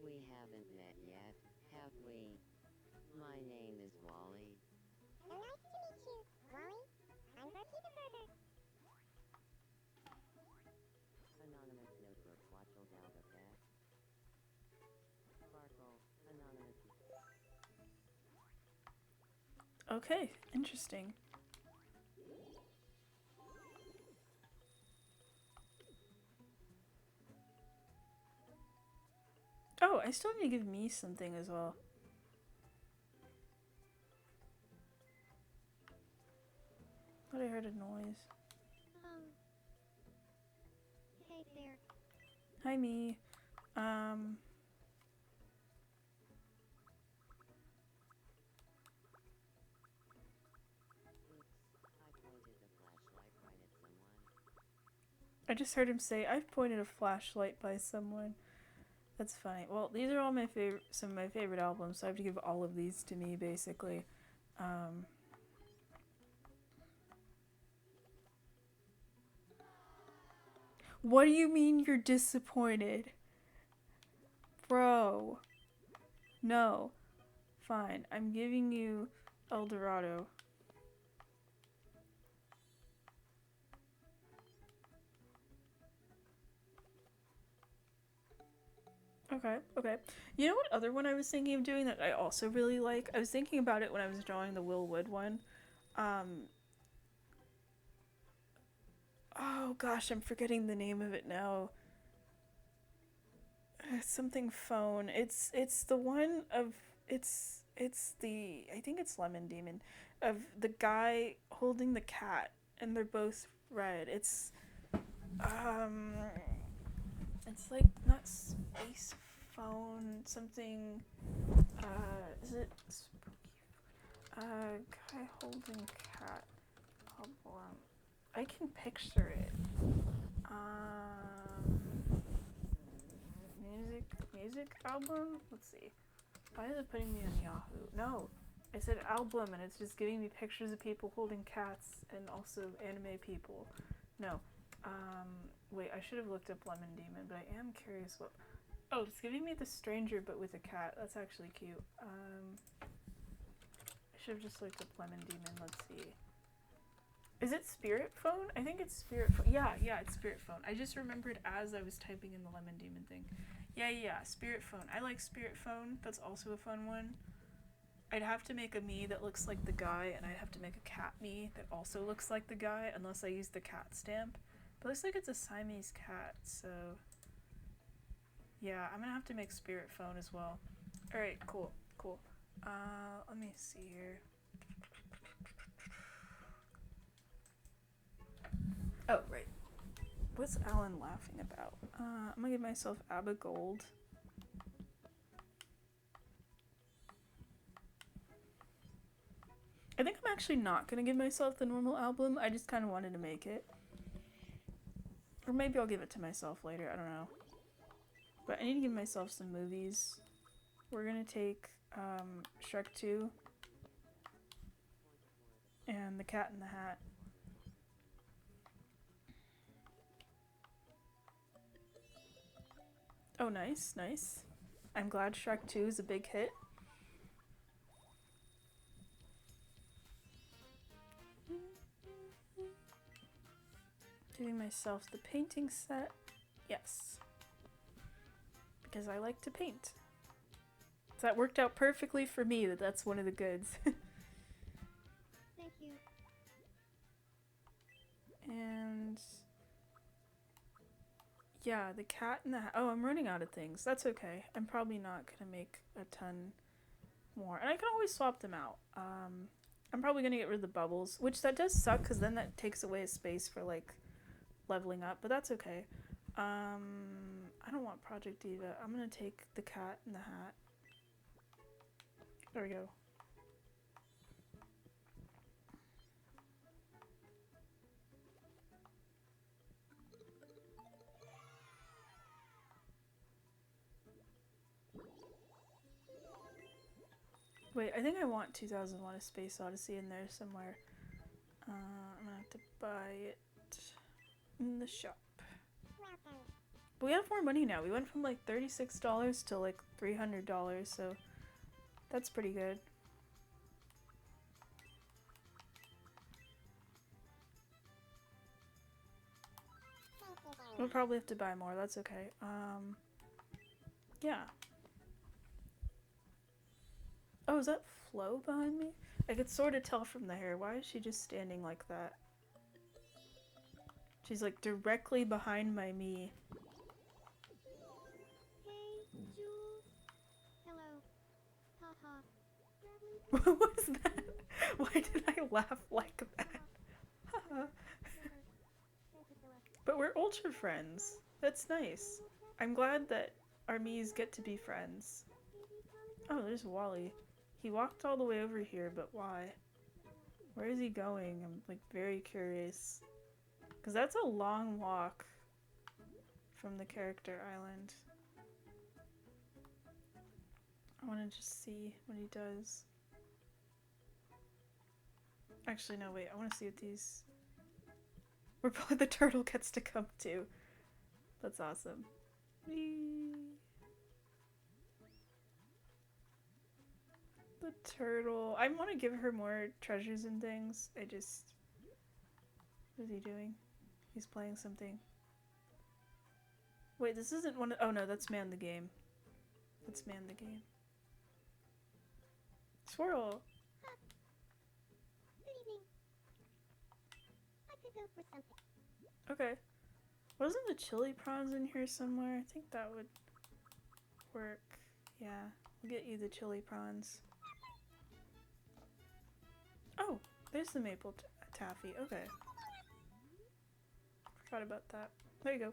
We haven't met yet, have we? My name is Wally. Nice to meet you, Wally. I'm Bertie the Birder. Anonymous notebook watchels out of that. Sparkle, anonymous. Okay, interesting. Oh, I still need to give me something as well. Thought I heard a noise. Hey there. Hi, me. I just heard him say, "I've pointed a flashlight by someone." That's funny. Well, these are all my favorite, some of my favorite albums, so I have to give all of these to me, basically. What do you mean you're disappointed? Bro. No. Fine. I'm giving you El Dorado. Okay, okay. You know what other one I was thinking of doing that I also really like? I was thinking about it when I was drawing the Will Wood one. Oh gosh, I'm forgetting the name of it now. Something phone. It's the one of it's the I think it's Lemon Demon of the guy holding the cat and they're both red. It's like not space phone something is it guy holding cat problem. I can picture it. Music album? Let's see. Why is it putting me on Yahoo? No. I said album and it's just giving me pictures of people holding cats and also anime people. No. Wait, I should have looked up Lemon Demon, but I am curious what... Oh, it's giving me The Stranger but with a cat. That's actually cute. I should have just looked up Lemon Demon. Let's see. Is it Spirit Phone? I think it's Spirit Phone. Yeah, it's Spirit Phone. I just remembered as I was typing in the Lemon Demon thing. Yeah, Spirit Phone. I like Spirit Phone. That's also a fun one. I'd have to make a me that looks like the guy, and I'd have to make a cat me that also looks like the guy, unless I use the cat stamp. But it looks like it's a Siamese cat, so... yeah, I'm gonna have to make Spirit Phone as well. Alright, cool. Let me see here. Oh, right. What's Alan laughing about? I'm gonna give myself Abba Gold. I think I'm actually not gonna give myself the normal album. I just kind of wanted to make it. Or maybe I'll give it to myself later. I don't know. But I need to give myself some movies. We're gonna take Shrek 2 and The Cat in the Hat. Oh, nice. I'm glad Shrek 2 is a big hit. Giving myself the painting set. Yes. Because I like to paint. So that worked out perfectly for me that's one of the goods. Thank you. And... yeah, the cat in the hat. Oh, I'm running out of things. That's okay. I'm probably not gonna make a ton more. And I can always swap them out. I'm probably gonna get rid of the bubbles, which that does suck because then that takes away a space for like leveling up, but that's okay. I don't want Project Diva. I'm gonna take the cat in the hat. There we go. Wait, I think I want 2001: A Space Odyssey in there somewhere. I'm gonna have to buy it in the shop. But we have more money now. We went from like $36 to like $300, so that's pretty good. We'll probably have to buy more. That's okay. Yeah. Oh, is that Flo behind me? I could sort of tell from the hair. Why is she just standing like that? She's like directly behind my me. Hey, Jules. Hello. Haha. What was that? Why did I laugh like that? But we're ultra friends. That's nice. I'm glad that our Miis get to be friends. Oh, there's Wally. He walked all the way over here, but why? Where is he going? I'm like very curious. Because that's a long walk from the character island. I want to just see what he does. Actually, no, wait. I want to see what these... where probably the turtle gets to come too. That's awesome. Whee! The turtle. I want to give her more treasures and things. I just... what is he doing? He's playing something. Wait, this isn't one of... oh no, that's Man the Game. That's Man the Game. Swirl! Good evening. I could go for something. Okay. Wasn't the chili prawns in here somewhere? I think that would work. Yeah, I'll get you the chili prawns. Oh, there's the maple taffy. Okay. Forgot about that. There you go.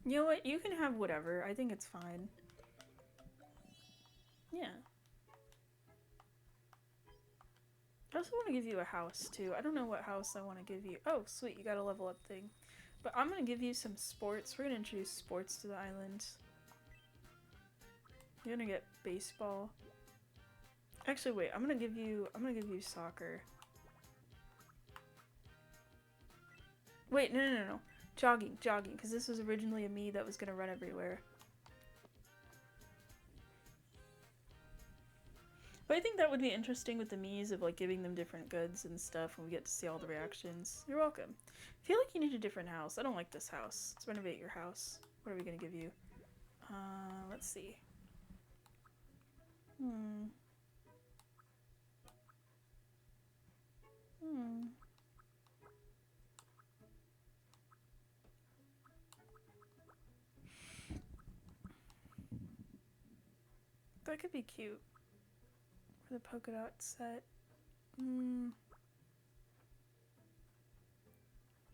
You know what? You can have whatever. I think it's fine. Yeah. I also want to give you a house, too. I don't know what house I want to give you. Oh, sweet. You got a level up thing. But I'm going to give you some sports. We're going to introduce sports to the island. You're going to get baseball. Actually, wait. I'm going to give you soccer. Wait, no. Jogging, because this was originally a me that was going to run everywhere. But I think that would be interesting with the Miis of like giving them different goods and stuff and we get to see all the reactions. You're welcome. I feel like you need a different house. I don't like this house. Let's renovate your house. What are we gonna give you? Let's see. Hmm. That could be cute. For the polka dot set. I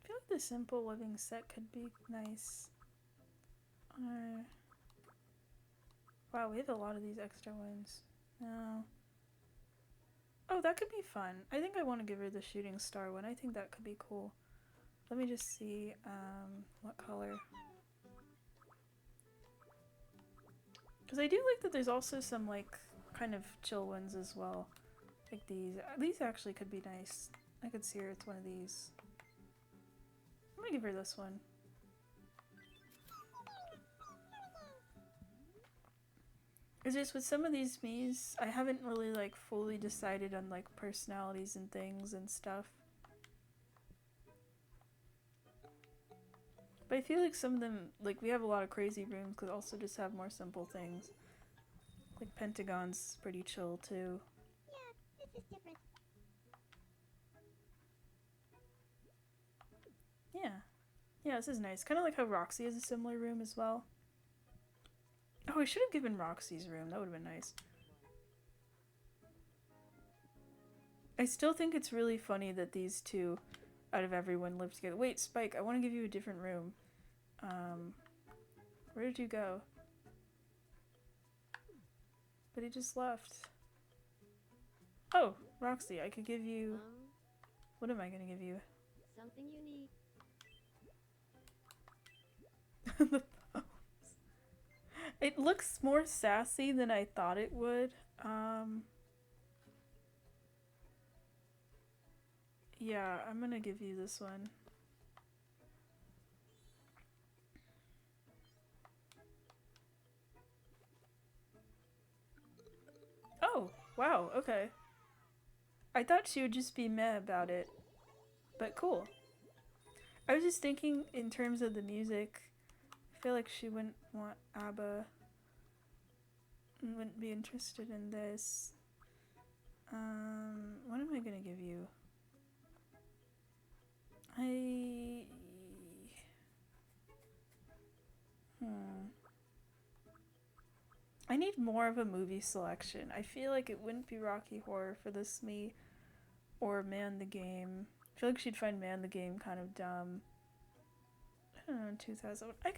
feel like the simple living set could be nice. Wow, we have a lot of these extra ones. No. Oh, that could be fun. I think I want to give her the shooting star one. I think that could be cool. Let me just see, what color. Because I do like that there's also some, like, kind of chill ones as well. Like these. These actually could be nice. I could see her with one of these. I'm gonna give her this one. It's just with some of these Miis, I haven't really like fully decided on like personalities and things and stuff. But I feel like some of them, like we have a lot of crazy rooms could also just have more simple things. Like Pentagon's pretty chill too. Yeah, this is different. Yeah. Yeah, this is nice. Kind of like how Roxy has a similar room as well. Oh, I should have given Roxy's room. That would have been nice. I still think it's really funny that these two, out of everyone, live together. Wait, Spike, I want to give you a different room. Where did you go? But he just left. Oh, Roxy, I could give you... What am I gonna give you? Something unique. The pose. It looks more sassy than I thought it would. Yeah, I'm gonna give you this one. Oh, wow, okay. I thought she would just be meh about it. But cool. I was just thinking in terms of the music, I feel like she wouldn't want ABBA and wouldn't be interested in this. What am I gonna give you? I need more of a movie selection. I feel like it wouldn't be Rocky Horror for this me or Man the Game. I feel like she'd find Man the Game kind of dumb. I don't know, 2001. I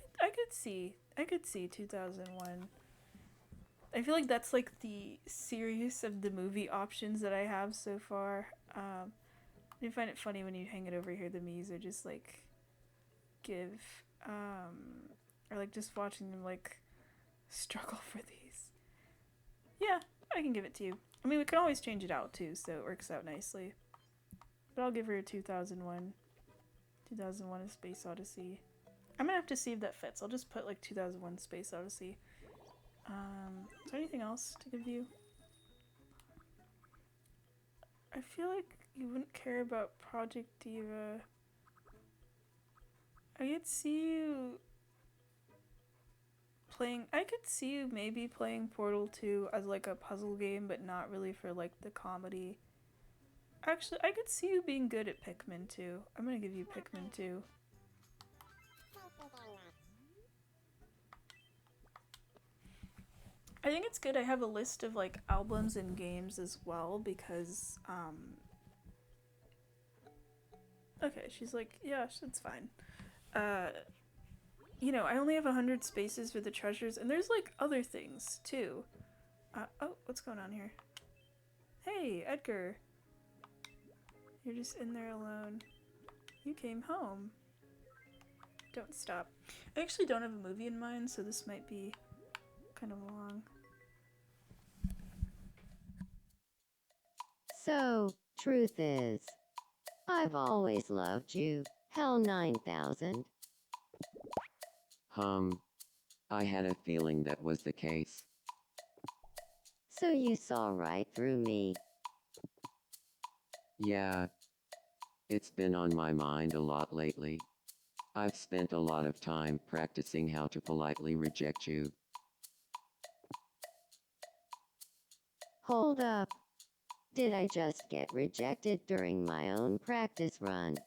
could see 2001. I feel like that's like the serious of the movie options that I have so far. I find it funny when you hang it over here, the Miis are just like give or like just watching them like struggle for these. Yeah, I can give it to you. I mean, we can always change it out too, so it works out nicely. But I'll give her a 2001. 2001 A Space Odyssey. I'm gonna have to see if that fits. I'll just put like 2001 Space Odyssey. Is there anything else to give you? I feel like you wouldn't care about Project Diva. I could see you playing. I could see you maybe playing Portal 2 as like a puzzle game, but not really for like the comedy. Actually, I could see you being good at Pikmin 2. I'm gonna give you Pikmin 2. Thanks for very much. I think it's good I have a list of like albums and games as well because okay, she's like, yeah, it's fine. You know, I only have 100 spaces for the treasures and there's like other things too. Oh, what's going on here? Hey, Edgar. You're just in there alone. You came home. Don't stop. I actually don't have a movie in mind, so this might be kind of long. So, truth is, I've always loved you, Hell 9000. I had a feeling that was the case. So you saw right through me. Yeah, it's been on my mind a lot lately. I've spent a lot of time practicing how to politely reject you. Hold up. Did I just get rejected during my own practice run?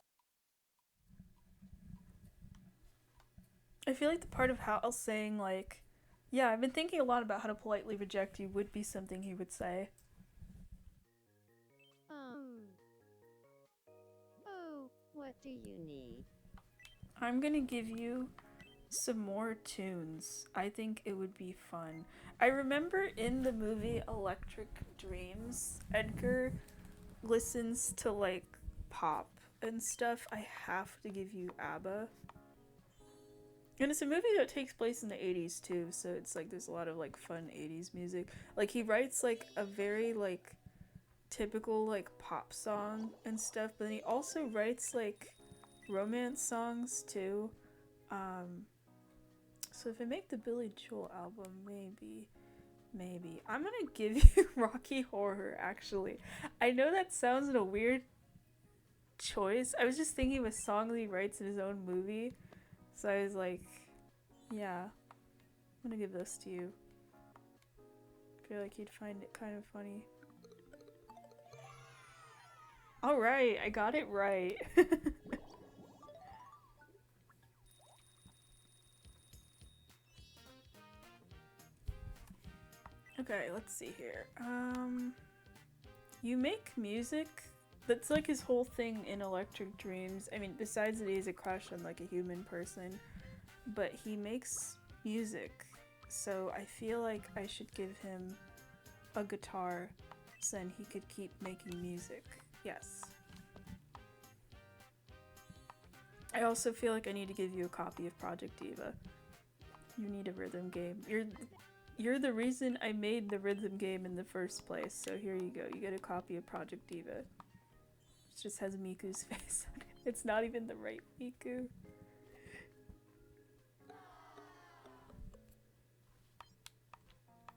I feel like the part of Hal saying, like, yeah, I've been thinking a lot about how to politely reject you would be something he would say. Oh, what do you need? I'm gonna give you some more tunes. I think it would be fun. I remember in the movie Electric Dreams, Edgar listens to like pop and stuff. I have to give you ABBA. And it's a movie that takes place in the 80s too, so it's like there's a lot of like fun 80s music. Like he writes like a very like typical like pop song and stuff, but then he also writes like romance songs too. So if I make the Billy Joel album, maybe. I'm gonna give you Rocky Horror, actually. I know that sounds like a weird choice. I was just thinking of a song that he writes in his own movie. So I was like, yeah, I'm gonna give this to you. I feel like you'd find it kind of funny. Alright, I got it right. Okay, let's see here. You make music? That's like his whole thing in Electric Dreams. I mean, besides that he has a crush on like a human person, but he makes music. So I feel like I should give him a guitar so then he could keep making music. Yes. I also feel like I need to give you a copy of Project Diva. You need a rhythm game. You're the reason I made the rhythm game in the first place, so here you go. You get a copy of Project Diva. It just has Miku's face on it. It's not even the right Miku.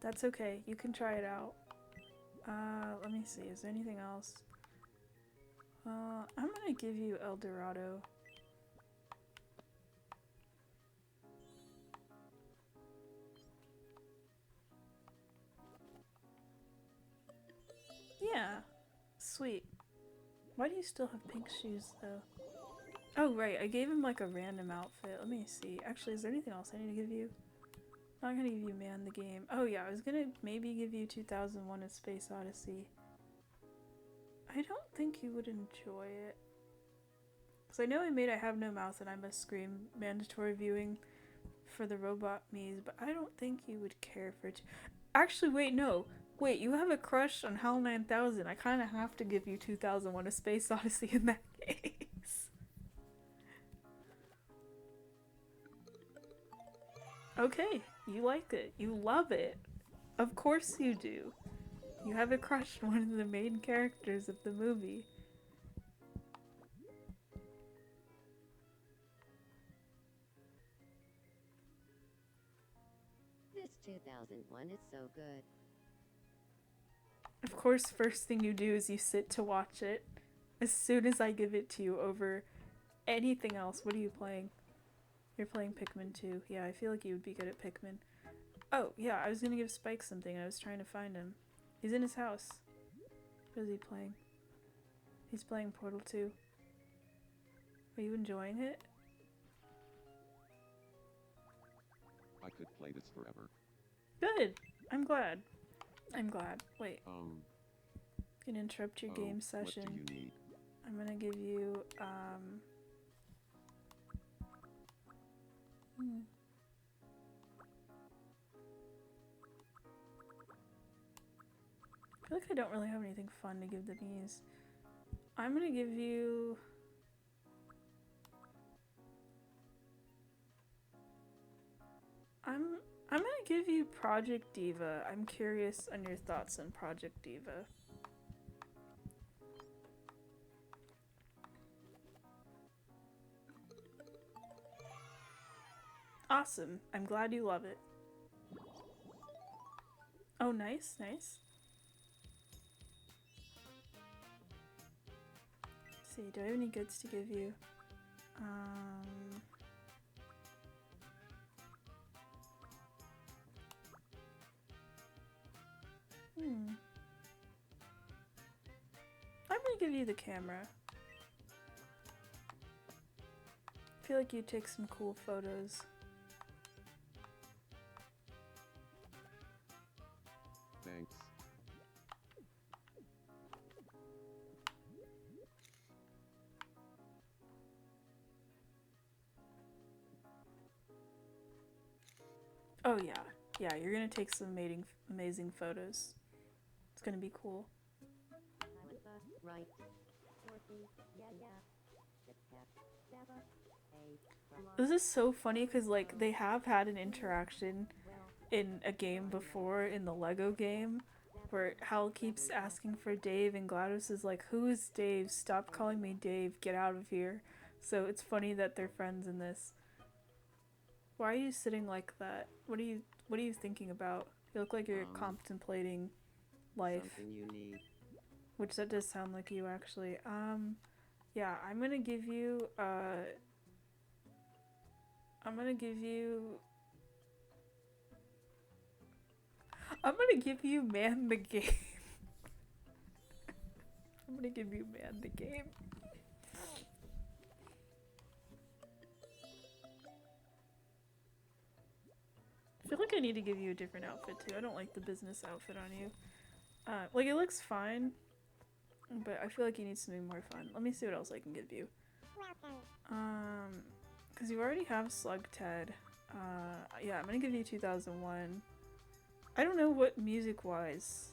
That's okay. You can try it out. Let me see. Is there anything else? I'm gonna give you El Dorado. Yeah. Sweet. Why do you still have pink shoes, though? Oh, right. I gave him, like, a random outfit. Let me see. Actually, is there anything else I need to give you? I'm not gonna give you Man the Game. Oh, yeah. I was gonna maybe give you 2001: A Space Odyssey. I don't think you would enjoy it. Because I know I made I Have No Mouth and I Must Scream mandatory viewing for the Robot Mii's, but I don't think you would care for it. Actually, wait, no. Wait, you have a crush on HAL 9000. I kind of have to give you 2001: A Space Odyssey in that case. Okay, you like it. You love it. Of course you do. You have a crush on one of the main characters of the movie. This 2001 is so good. Of course, first thing you do is you sit to watch it. As soon as I give it to you over anything else. What are you playing? You're playing Pikmin 2. Yeah, I feel like you would be good at Pikmin. Oh, yeah, I was gonna give Spike something. I was trying to find him. He's in his house. What is he playing? He's playing Portal 2. Are you enjoying it? I could play this forever. Good! I'm glad. I'm glad. Wait, gonna interrupt your game What session. do you need? I'm gonna give you, I feel like I don't really have anything fun to give the Mii's. I'm gonna give you... I'm gonna give you Project Diva. I'm curious on your thoughts on Project Diva. Awesome. I'm glad you love it. Oh, nice, nice. see, do I have any goods to give you? I'm gonna give you the camera. I feel like you take some cool photos. Thanks. Oh yeah, yeah, you're gonna take some amazing photos. It's gonna be cool. Right. Dorothy. Yeah. Saba. This is so funny because like they have had an interaction in a game before, in the Lego game, where Hal keeps asking for Dave and GLaDOS is like, who is Dave? Stop calling me Dave, get out of here. So it's funny that they're friends in this. Why are you sitting like that? What are you thinking about? You look like you're contemplating life. Something you need. Which that does sound like you actually. Yeah, I'm gonna give you Man the Game. I'm gonna give you Man the Game. I feel like I need to give you a different outfit too. I don't like the business outfit on you. Like it looks fine, but I feel like you need something more fun. Let me see what else I can give you. Because you already have Slug Ted. Yeah, I'm gonna give you 2001. I don't know what music-wise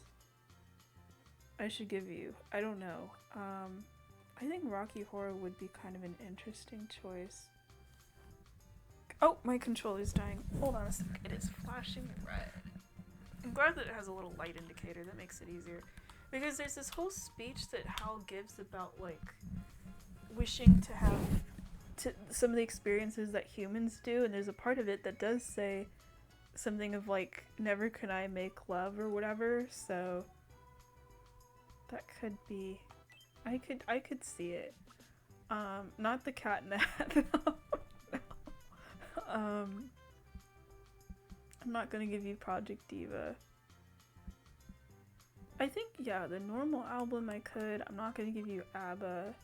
I should give you. I don't know. I think Rocky Horror would be kind of an interesting choice. Oh, my controller's dying. Hold on a sec. It is flashing red. I'm glad that it has a little light indicator. That makes it easier. Because there's this whole speech that Hal gives about, like, wishing to have some of the experiences that humans do, and there's a part of it that does say something of, like, never can I make love or whatever, so that could be... I could see it. Not the cat in the hat, though. I'm not gonna give you Project Diva. I think, yeah, the normal album I could. I'm not gonna give you ABBA.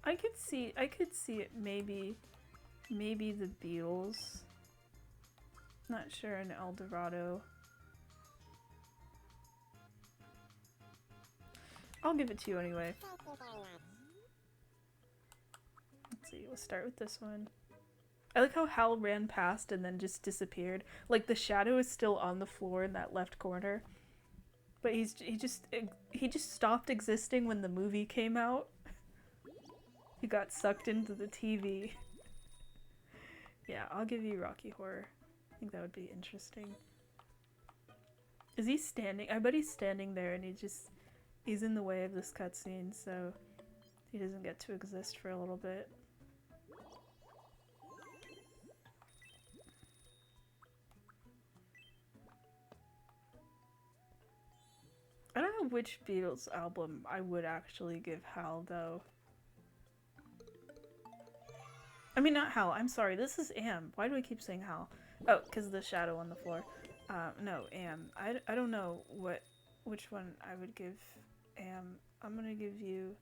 I could see it maybe the Beatles. Not sure, an El Dorado. I'll give it to you anyway. Let's see, we'll start with this one. I like how Hal ran past and then just disappeared. Like the shadow is still on the floor in that left corner. But he just stopped existing when the movie came out. He got sucked into the TV. Yeah, I'll give you Rocky Horror. I think that would be interesting. Is he standing? I bet he's standing there and he's in the way of this cutscene, so he doesn't get to exist for a little bit. I don't know which Beatles album I would actually give Hal, though. I mean, not Hal. I'm sorry. This is Am. Why do I keep saying Hal? Oh, because of the shadow on the floor. No, Am. I don't know which one I would give Am. I'm gonna give you...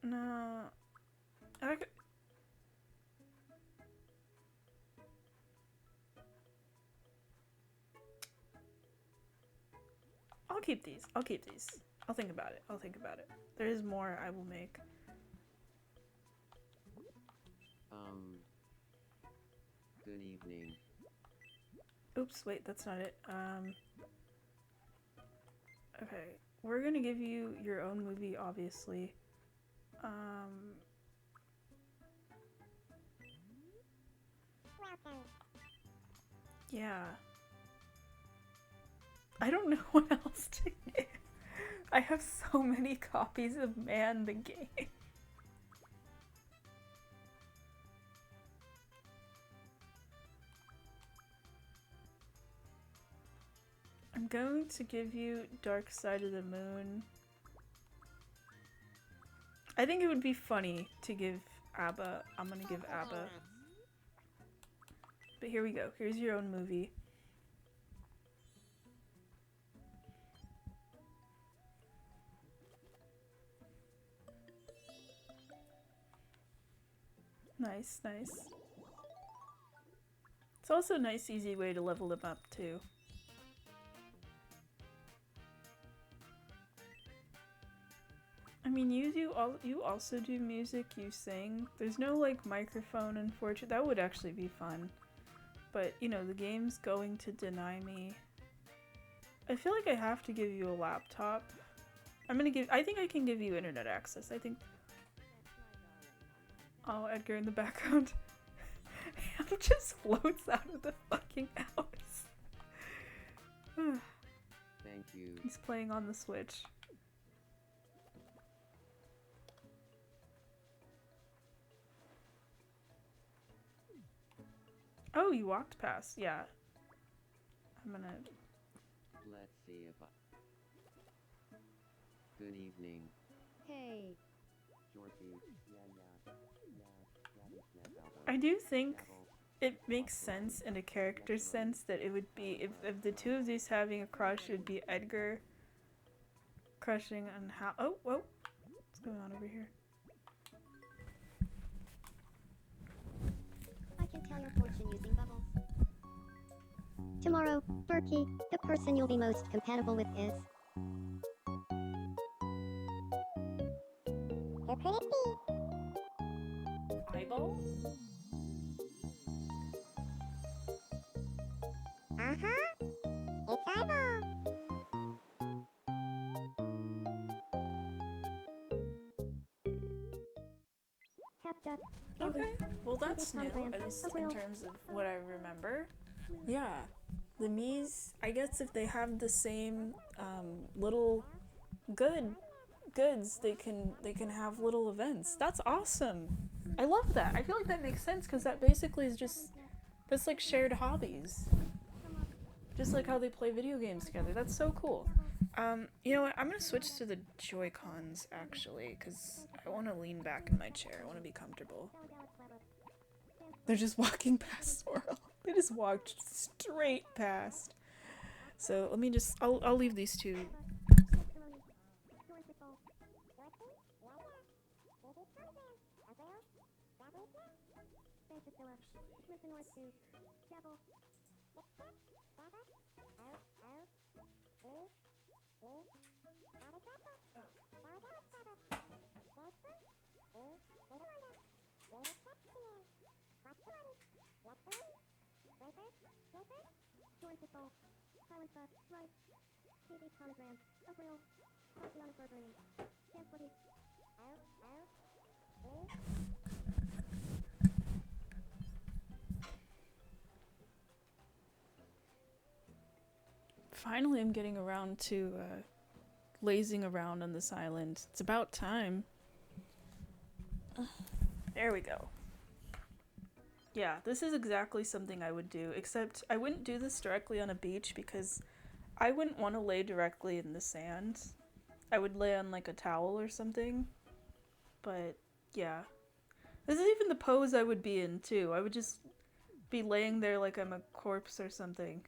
No... I'll keep these. I'll keep these. I'll think about it. I'll think about it. There is more I will make. Good evening. Oops, wait, that's not it. Okay. We're gonna give you your own movie, obviously. Yeah. I don't know what else to give. I have so many copies of Man the Game. I'm going to give you Dark Side of the Moon. I think it would be funny to give ABBA. I'm gonna give ABBA. But here we go. Here's your own movie. Nice, nice. It's also a nice, easy way to level them up, too. I mean, you also do music, you sing. There's no, like, microphone, unfortunately. That would actually be fun. But, you know, the game's going to deny me. I feel like I have to give you a laptop. I think I can give you internet access. I think... Oh, Edgar in the background. Ham just floats out of the fucking house. Thank you. He's playing on the Switch. Oh, you walked past. Yeah. I'm gonna... Let's see if I... Good evening. Hey. I do think it makes sense in a character sense that it would be, if the two of these having a crush, it would be Edgar crushing on how... Oh, whoa. What's going on over here? I can tell your fortune using bubbles. Tomorrow, Berkey, the person you'll be most compatible with is... Who could it be? Eyeball? Uh-huh. It's Eyeball. Okay, well that's new, at least in terms of what I remember. Yeah, the Miis, I guess if they have the same little goods, they can have little events. That's awesome. I love that. I feel like that makes sense because that basically is that's like shared hobbies. Just like how they play video games together. That's so cool. You know what? I'm gonna switch to the Joy-Cons actually, because I want to lean back in my chair. I want to be comfortable. They're just walking past Swirl. They just walked straight past. So let me just, I'll leave these two. Finally, I'm getting around to lazing around on this island. It's about time. There we go. Yeah, this is exactly something I would do, except I wouldn't do this directly on a beach because I wouldn't want to lay directly in the sand. I would lay on like a towel or something. But yeah. This is even the pose I would be in too. I would just be laying there like I'm a corpse or something.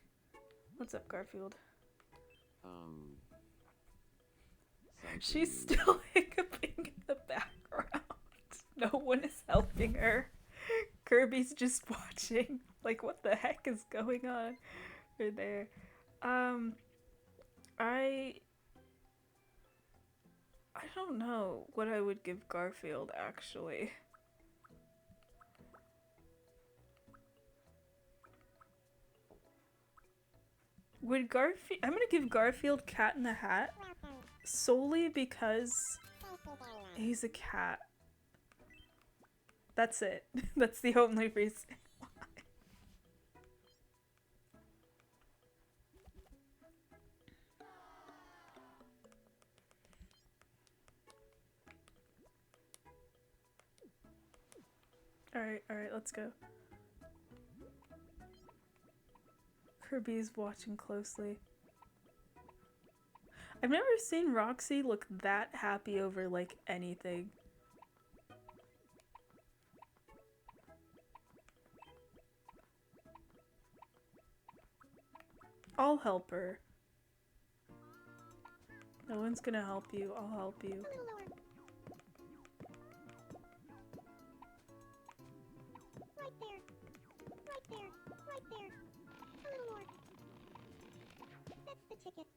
What's up, Garfield? She's still hiccuping in the background. No one is helping her. Kirby's just watching. Like, what the heck is going on right there? I don't know what I would give Garfield, actually. I'm gonna give Garfield Cat in the Hat solely because he's a cat. That's it. That's the only reason why. Alright, let's go. Kirby's watching closely. I've never seen Roxy look that happy over, like, anything. I'll help her. No one's gonna help you. I'll help you. A little lower. Right there. Right there. Right there. A little more. That's the ticket.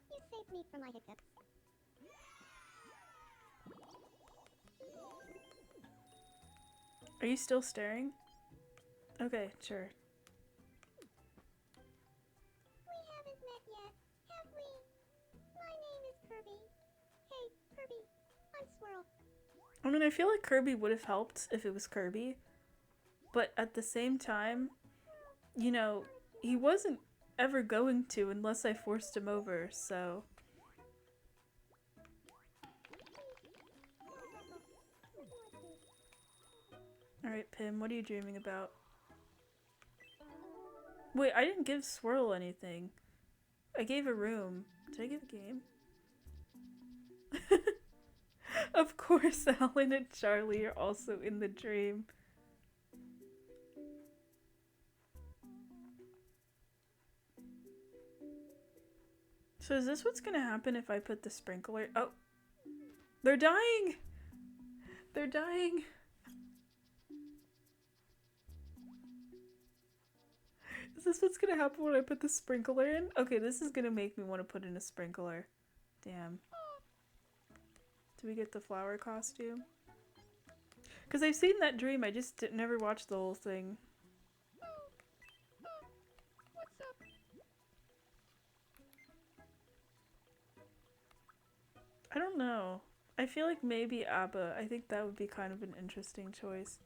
You saved me from my hiccups. Are you still staring? Okay, sure. We haven't met yet, have we? My name is Kirby. Hey, Kirby. I'm Swirl. I mean, I feel like Kirby would have helped if it was Kirby. But at the same time, you know, he wasn't ever going to unless I forced him over, so... Alright, Pim, what are you dreaming about? Wait, I didn't give Swirl anything. I gave a room. Did I give a game? Of course, Alan and Charlie are also in the dream. So is this what's gonna happen if I put the sprinkler? Oh! They're dying! They're dying! Is this what's gonna happen when I put the sprinkler in? Okay, this is gonna make me want to put in a sprinkler. Damn. Do we get the flower costume? Because I've seen that dream, I just never watched the whole thing. What's up? I don't know. I feel like maybe ABBA. I think that would be kind of an interesting choice.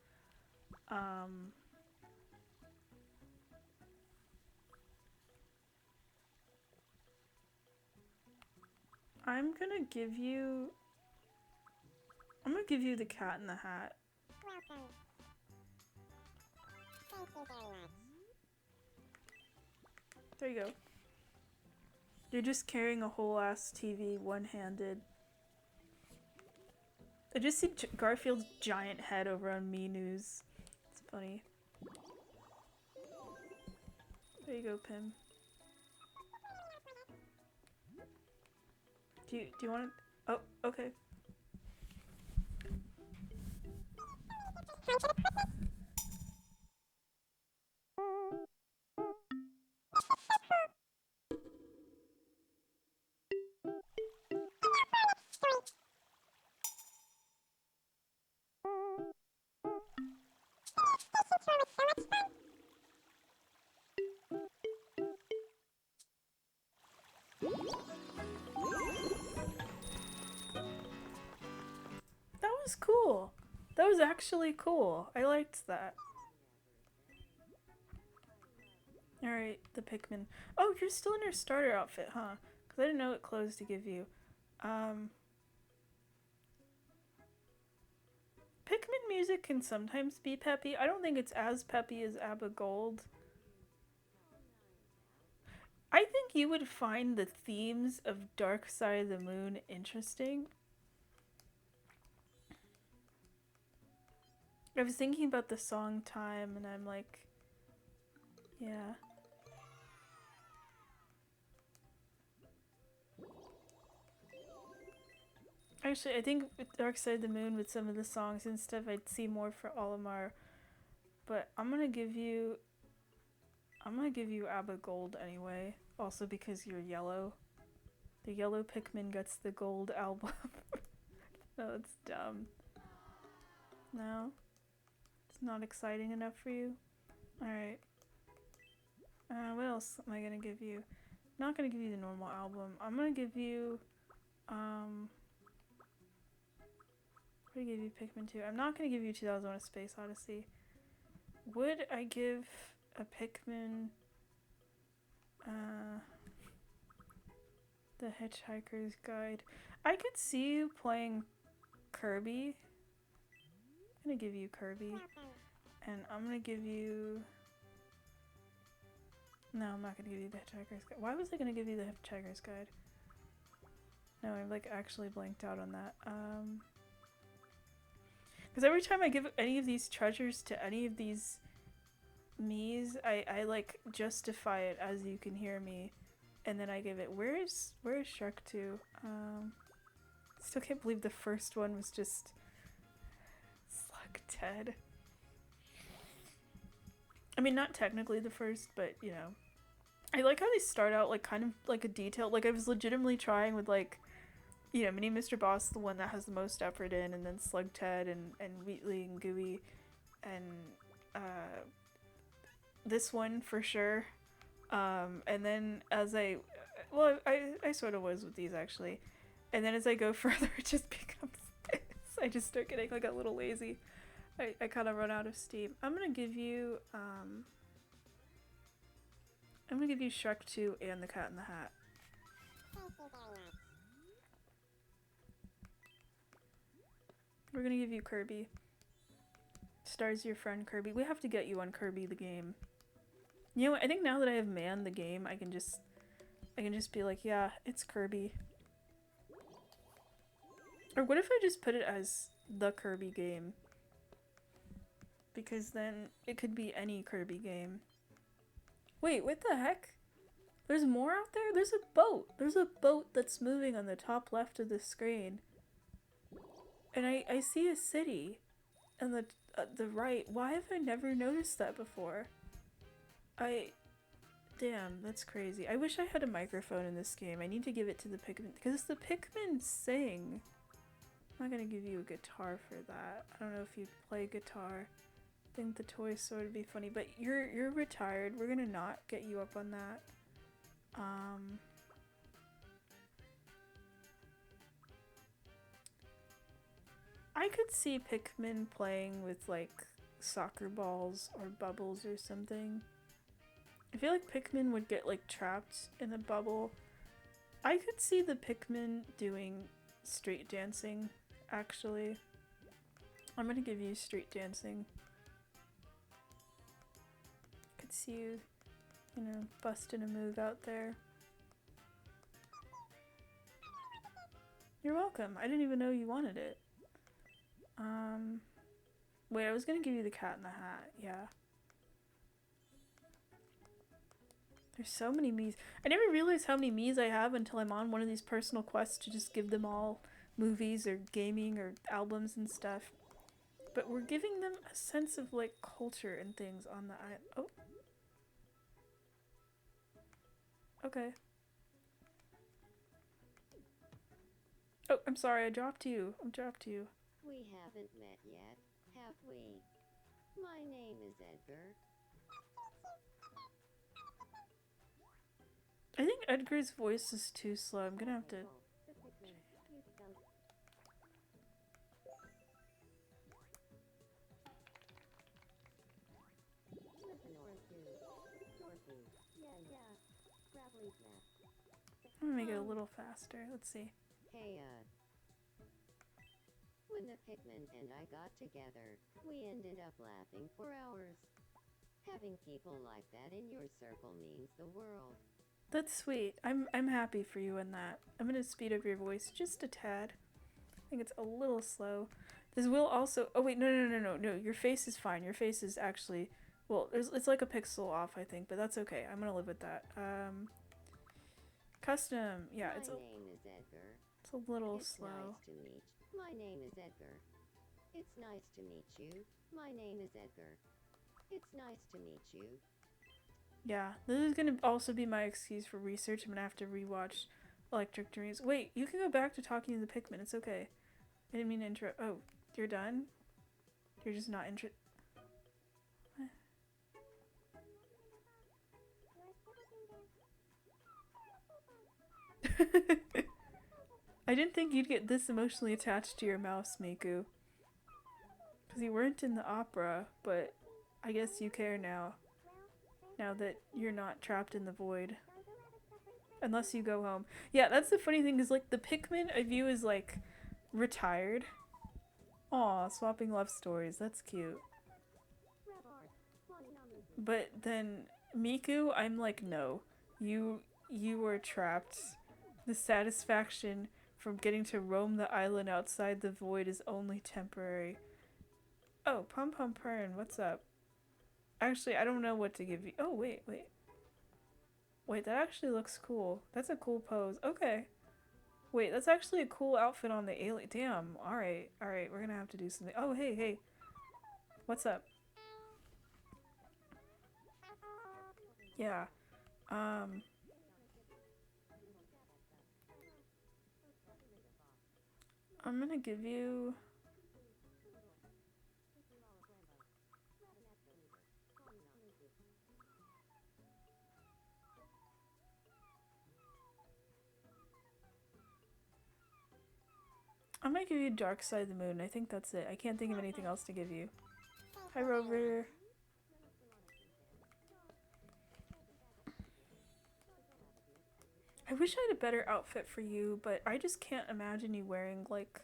I'm gonna give you the Cat in the Hat. Welcome. Thank you very much. There you go. You're just carrying a whole ass TV one-handed. I just see Garfield's giant head over on Me News. It's funny. There you go, Pim. Do you want to? Oh, okay. That was cool. That was actually cool. I liked that. Alright, the Pikmin. Oh, you're still in your starter outfit, huh? Because I didn't know what clothes to give you. Pikmin music can sometimes be peppy. I don't think it's as peppy as ABBA Gold. I think you would find the themes of Dark Side of the Moon interesting. I was thinking about the song Time and I'm like, yeah. Actually, I think with Dark Side of the Moon, with some of the songs and stuff, I'd see more for Olimar. But I'm gonna give you ABBA Gold anyway. Also because you're yellow. The yellow Pikmin gets the gold album. No, it's dumb. No? It's not exciting enough for you? Alright. What else am I gonna give you? I'm not gonna give you the normal album. I'm gonna give you, what do I give you Pikmin 2? I'm not gonna give you 2001: A Space Odyssey. Would I give a Pikmin, The Hitchhiker's Guide? I could see you playing Kirby. I'm gonna give you Kirby. And I'm gonna give you No, I'm not gonna give you the Hitchhiker's Guide. Why was I gonna give you the Hitchhiker's Guide? No, I like actually blanked out on that. Because every time I give any of these treasures to any of these me's, I like justify it as you can hear me, and then I give it. Where's Shark 2? Still can't believe the first one was just Slug Ted. I mean, not technically the first, but you know. I like how they start out like kind of like a detail. Like I was legitimately trying with like, you know, Mini Mr. Boss, the one that has the most effort in, and then Slug Ted and Wheatley and Gooey, and this one for sure. And then as I sort of was with these actually, and then as I go further, it just becomes this. I just start getting like a little lazy. I kind of run out of steam. I'm gonna give you Shrek 2 and The Cat in the Hat. Thank you very much. We're gonna give you Kirby. Stars your friend Kirby. We have to get you on Kirby the game. You know what? I think now that I have manned the game, I can just be like, yeah, it's Kirby. Or what if I just put it as the Kirby game? Because then it could be any Kirby game. Wait, what the heck? There's more out there? There's a boat. There's a boat that's moving on the top left of the screen. And I see a city on the right. Why have I never noticed that before? Damn, that's crazy. I wish I had a microphone in this game. I need to give it to the Pikmin, because the Pikmin sing. I'm not gonna give you a guitar for that. I don't know if you play guitar. I think the toy store would be funny, but you're retired. We're gonna not get you up on that. I could see Pikmin playing with like soccer balls or bubbles or something. I feel like Pikmin would get like trapped in a bubble. I could see the Pikmin doing street dancing, actually. I'm gonna give you street dancing. Could see you, you know, busting a move out there. You're welcome. I didn't even know you wanted it. Wait, I was gonna give you the Cat in the Hat, yeah. There's so many Miis. I never realized how many Miis I have until I'm on one of these personal quests to just give them all movies or gaming or albums and stuff. But we're giving them a sense of like culture and things on the island. Oh. Okay. Oh, I'm sorry, I dropped you. We haven't met yet, have we? My name is Edgar. I think Edgar's voice is too slow. I'm gonna have to... The Pikmin, you come. Listen, Orphu. Yeah. Gravelly's map. I'm gonna make it a little faster. Let's see. Hey, when the Pikmin and I got together, we ended up laughing for hours. Having people like that in your circle means the world. That's sweet. I'm happy for you in that. I'm gonna speed up your voice just a tad. I think it's a little slow. This will also... Oh wait, no. Your face is fine. Your face is actually... Well, it's like a pixel off, I think, but that's okay. I'm gonna live with that. Custom. Yeah, My it's name is Edgar. a little It's slow. nice to meet. My name is Edgar. It's nice to meet you. My name is Edgar. It's nice to meet you. Yeah, this is gonna also be my excuse for research. I'm gonna have to rewatch Electric Dreams. Wait, you can go back to talking to the Pikmin. It's okay. I didn't mean to interrupt. Oh, you're done? You're just not interested. I didn't think you'd get this emotionally attached to your mouse, Miku. Because you weren't in the opera, but I guess you care now. Now that you're not trapped in the void. Unless you go home. Yeah, that's the funny thing is like the Pikmin I view as like retired. Aw, swapping love stories. That's cute. But then Miku, I'm like, no. You were trapped. The satisfaction from getting to roam the island outside the void is only temporary. Oh, Pum Pum Pern, what's up? Actually, I don't know what to give you. Oh, wait. Wait, that actually looks cool. That's a cool pose. Okay. Wait, that's actually a cool outfit on the alien. Damn. Alright, we're gonna have to do something. Oh, hey. What's up? Yeah. I'm gonna give you... I'm gonna give you Dark Side of the Moon. I think that's it. I can't think of anything else to give you. Hi, Rover. I wish I had a better outfit for you, but I just can't imagine you wearing, like,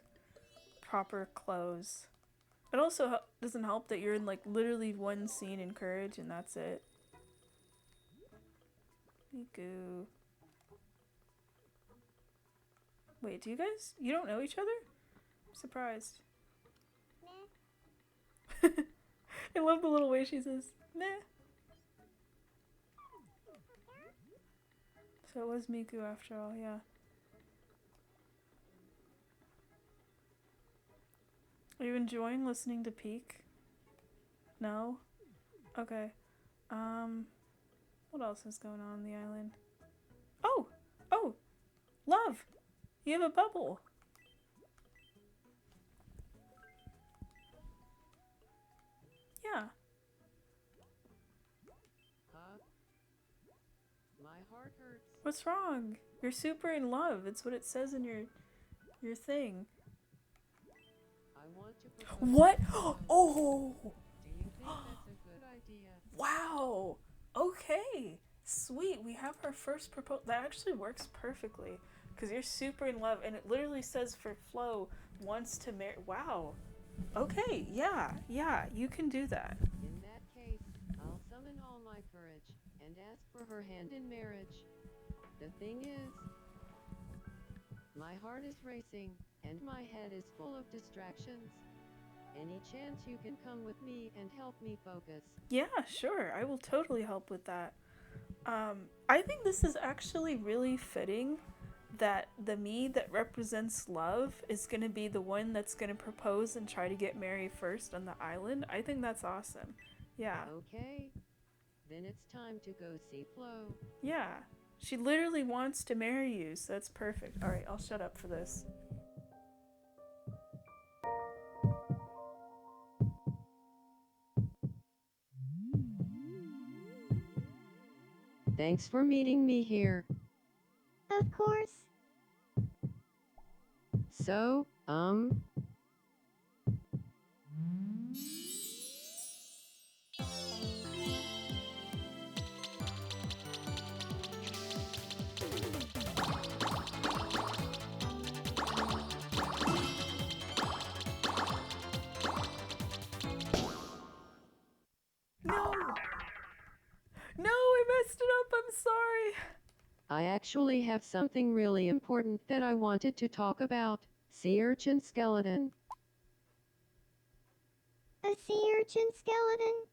proper clothes. It also doesn't help that you're in, like, literally one scene in Courage, and that's it. Miku. Wait, do you guys... You don't know each other? I'm surprised. Meh. I love the little way she says, meh. So it was Miku after all, yeah. Are you enjoying listening to Peak? No? Okay. What else is going on the island? Oh! Love! You have a bubble! Yeah. Huh? My heart hurts. What's wrong? You're super in love. It's what it says in your thing. I want to propose. What? Oh! Do you think that's a good idea? Wow! Okay! Sweet, we have our first proposal. That actually works perfectly. Because you're super in love, and it literally says for Flo wants to marry. Wow. Okay, yeah, you can do that. In that case, I'll summon all my courage and ask for her hand in marriage. The thing is, my heart is racing and my head is full of distractions. Any chance you can come with me and help me focus? Yeah, sure, I will totally help with that. I think this is actually really fitting that the me that represents love is gonna be the one that's gonna propose and try to get married first on the island. I think that's awesome. Yeah. Okay, then it's time to go see Flo. Yeah. She literally wants to marry you, so that's perfect. Alright, I'll shut up for this. Thanks for meeting me here. Of course. So, No! No, I messed it up, I'm sorry! I actually have something really important that I wanted to talk about. Sea urchin skeleton. A sea urchin skeleton?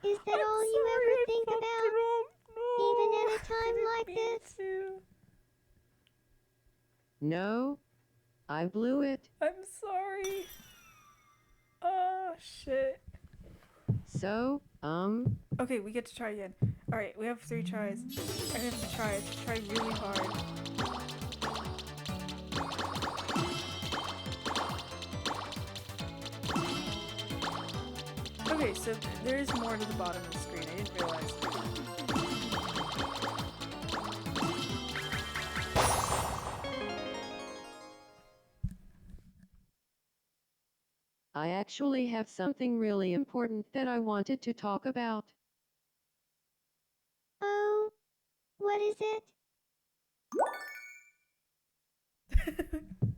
Is that I'm all you sorry, ever I think fucked about? it up. No, Even at a I time didn't like mean this? to. No, I blew it. I'm sorry. Oh, shit. So, Okay, we get to try again. Alright, we have 3 tries. I have to try. I have to try really hard. Okay, so there is more to the bottom of the screen. I didn't realize. I actually have something really important that I wanted to talk about. Oh, what is it?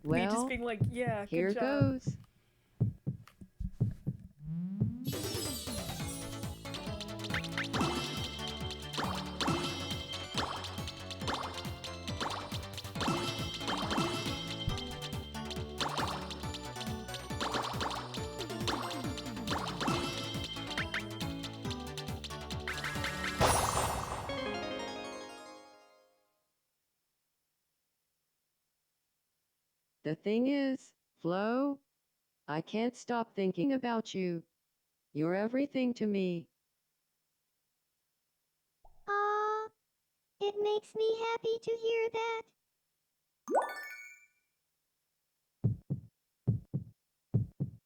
Me just Well, being like, yeah, here good job. goes. The thing is, Flo, I can't stop thinking about you. You're everything to me. Aw, it makes me happy to hear that.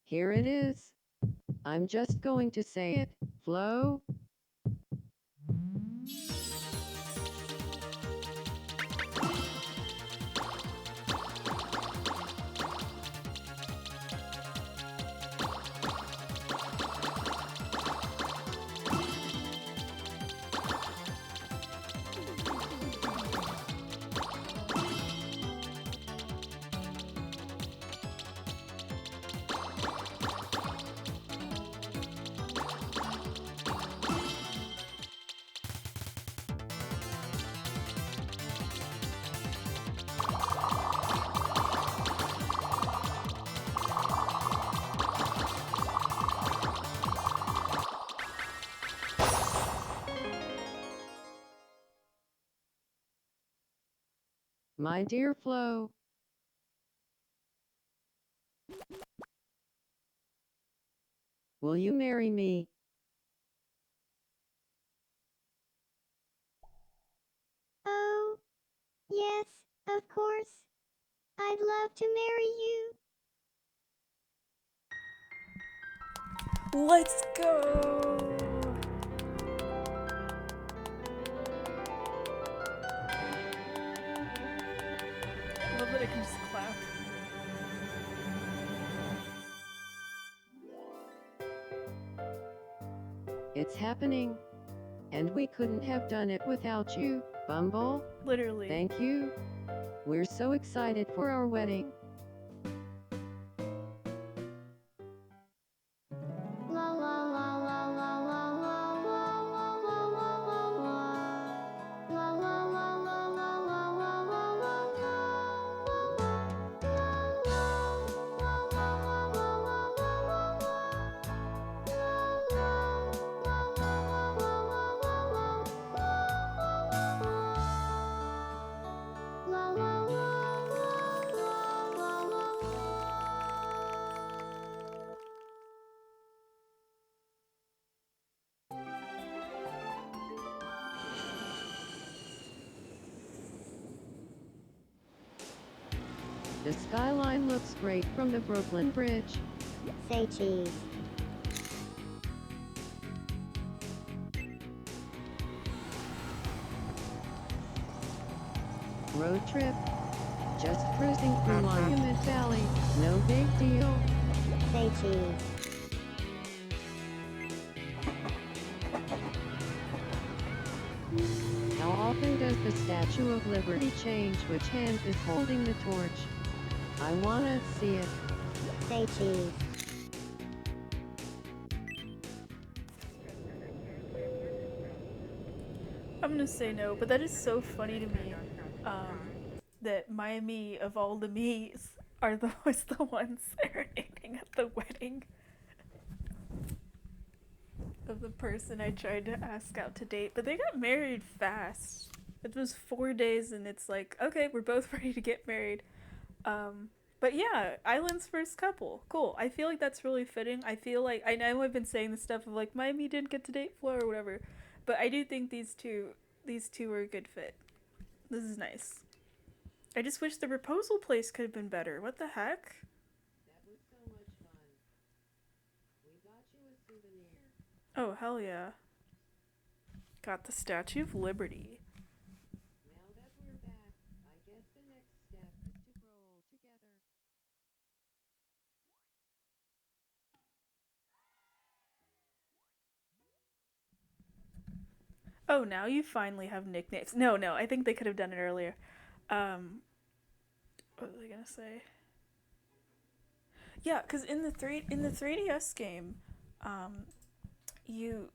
Here it is. I'm just going to say it, Flo. My dear Flo, will you marry me? Oh, yes, of course. I'd love to marry you. Let's go! I love that I can just clap. It's happening. And we couldn't have done it without you, Bumble. Literally. Thank you. We're so excited for our wedding. La la la la la la la la la la la la la. La la la la la la la la la The skyline looks great from the Brooklyn Bridge. Say cheese. Road trip. Just cruising through Monument Valley. No big deal. Say cheese. How often does the Statue of Liberty change which hand is holding the torch? I wanna see it. Say cheese. I'm gonna say no, but that is so funny to me. That Miami of all the me's are was the ones serenading at the wedding of the person I tried to ask out to date. But they got married fast. It was 4 days, and it's like, okay, we're both ready to get married. But yeah, Island's first couple. Cool. I feel like that's really fitting. I feel like I know I've been saying this stuff of like Miami didn't get to date Flo or whatever, but I do think these two are a good fit. This is nice. I just wish the proposal place could have been better. What the heck? That was so much fun. We got you a souvenir. Oh, hell yeah. Got the Statue of Liberty. Now that we're back, I guess the next step is to grow old together. Oh, now you finally have nicknames. No, I think they could have done it earlier. What was I gonna say? Yeah, because in the 3DS game, um, you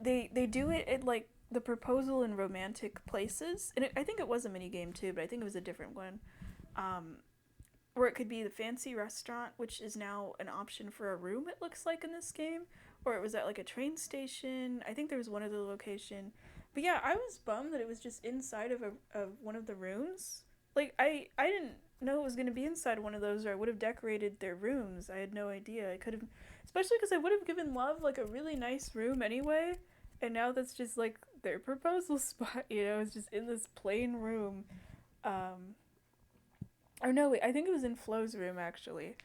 they do it at like the proposal in romantic places, and I think it was a mini game too, but I think it was a different one. Um, or it could be the fancy restaurant, which is now an option for a room. It looks like in this game, or it was at like a train station. I think there was one other location, but yeah, I was bummed that it was just inside of one of the rooms. Like, I didn't know it was gonna be inside one of those, or I would have decorated their rooms. I had no idea. I could have, especially because I would have given Love like a really nice room anyway, and now that's just like their proposal spot. You know, it's just in this plain room. Or no, wait, I think it was in Flo's room actually.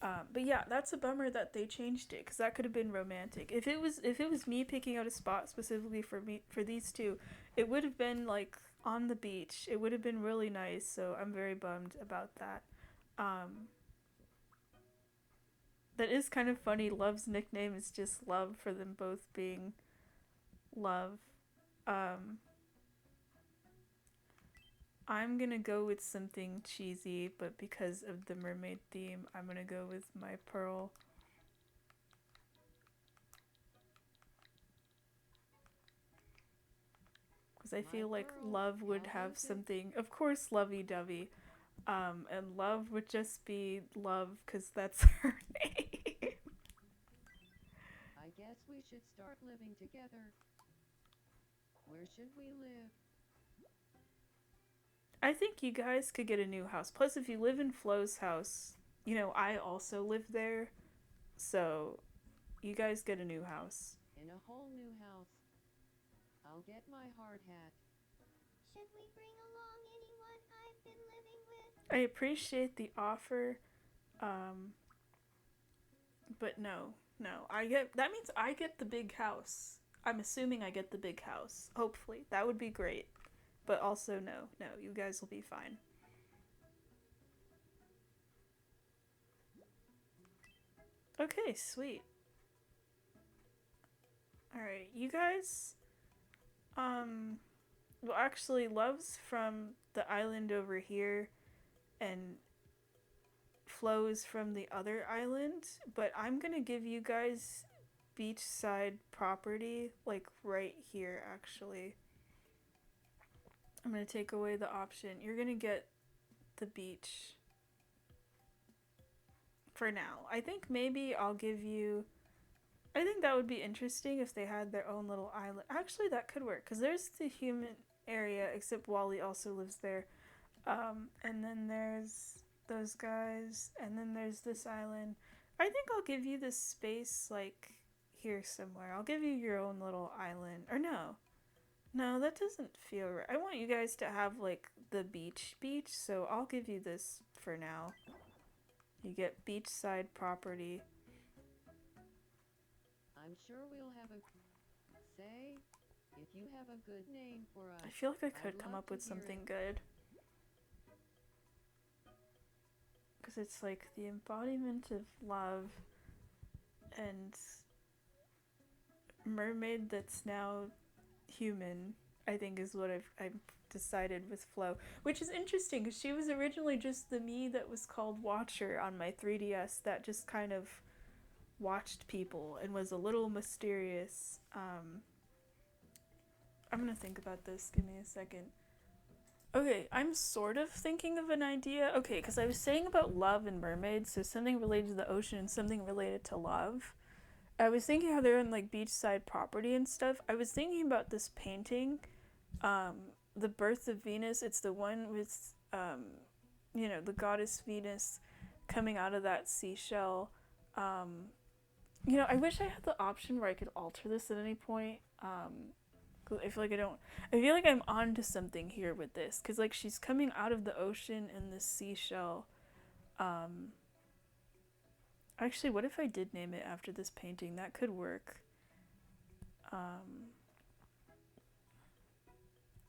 But yeah, that's a bummer that they changed it because that could have been romantic. If it was me picking out a spot specifically for these two, it would have been like on the beach. It would have been really nice. So I'm very bummed about that. Um, that is kind of funny. Love's nickname is just Love for them both being Love. Um, I'm gonna go with something cheesy, but because of the mermaid theme, I'm gonna go with my pearl. Because I feel like Love would have something, of course, lovey-dovey, and Love would just be Love because that's her name. I guess we should start living together. Where should we live? I think you guys could get a new house. Plus, if you live in Flo's house, you know, I also live there, so you guys get a new house. In a whole new house. I'll get my hard hat. Should we bring along anyone I've been living with? I appreciate the offer, but no. That means I get the big house. I'm assuming I get the big house. Hopefully. That would be great. But also, no, you guys will be fine. Okay, sweet. Alright, you guys, well, actually, Love's from the island over here, and Flo is from the other island, but I'm gonna give you guys beachside property, like right here, actually. I'm gonna take away the option. You're gonna get the beach for now. I think maybe I'll give you. I think that would be interesting if they had their own little island. Actually, that could work because there's the human area, except Wally also lives there. And then there's those guys, and then there's this island. I think I'll give you this space like here somewhere. I'll give you your own little island. Or no, that doesn't feel right. I want you guys to have like the beach, so I'll give you this for now. You get beachside property. I'm sure we'll have a say. If you have a good name for us. I feel like I could I'd come love up to with hear something it. good. Because it's like the embodiment of love and mermaid that's now human, I think is what I've decided with Flo. Which is interesting because she was originally just the me that was called Watcher on my 3DS that just kind of watched people and was a little mysterious. I'm gonna think about this. Give me a second. Okay, I'm sort of thinking of an idea. Okay, because I was saying about love and mermaids, so something related to the ocean and something related to love. I was thinking how they're in like beachside property and stuff. I was thinking about this painting, The Birth of Venus. It's the one with, the goddess Venus coming out of that seashell. I wish I had the option where I could alter this at any point. I feel like I feel like I'm onto something here with this, because like she's coming out of the ocean in this seashell. Actually, what if I did name it after this painting? That could work.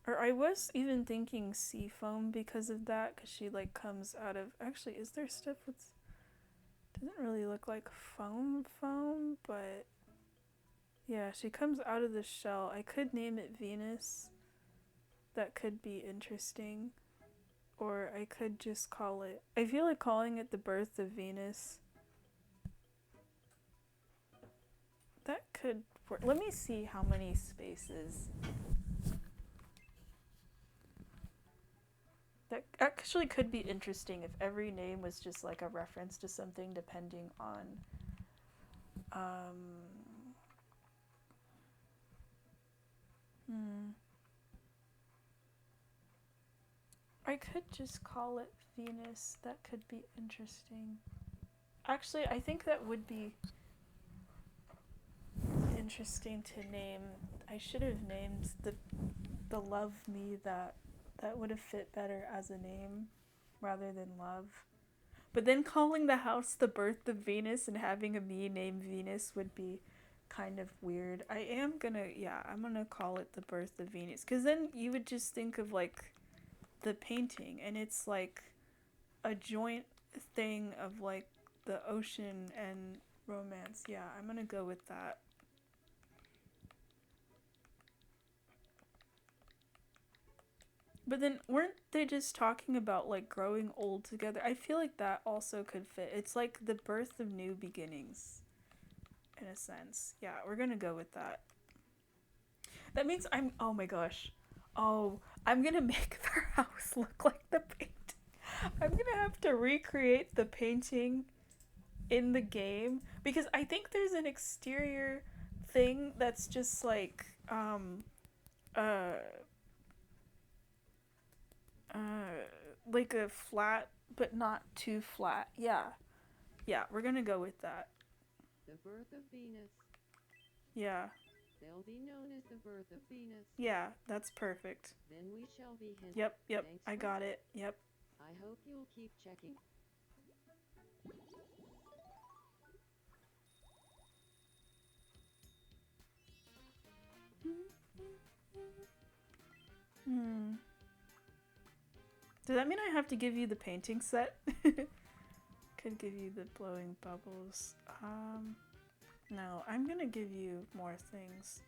Or I was even thinking sea foam because of that, because she like comes out of. Actually, is there stuff that's doesn't really look like foam, but yeah, she comes out of the shell. I could name it Venus. That could be interesting. Or I could just call it. I feel like calling it The Birth of Venus. That could work. Let me see how many spaces. That actually could be interesting if every name was just like a reference to something depending on. I could just call it Venus. That could be interesting. Actually, I think that would be interesting to name. I should have named the love me that would have fit better as a name rather than love. But then calling the house the birth of Venus and having a me named Venus would be kind of weird. I'm gonna call it the birth of Venus, because then you would just think of like the painting, and it's like a joint thing of like the ocean and romance. Yeah, I'm gonna go with that. But then weren't they just talking about like growing old together? I feel like that also could fit. It's like the birth of new beginnings in a sense. Yeah, we're gonna go with that. That means oh my gosh. Oh, I'm gonna make their house look like the painting. I'm gonna have to recreate the painting in the game, because I think there's an exterior thing that's just like uh like a flat but not too flat. Yeah, we're gonna go with that. The birth of Venus. Yeah. They'll be known as the birth of Venus. Yeah, that's perfect. Then we shall be his. Yep, Thanks I got it. Yep. I hope you'll keep checking. Does that mean I have to give you the painting set? Could give you the blowing bubbles. No, I'm gonna give you more things.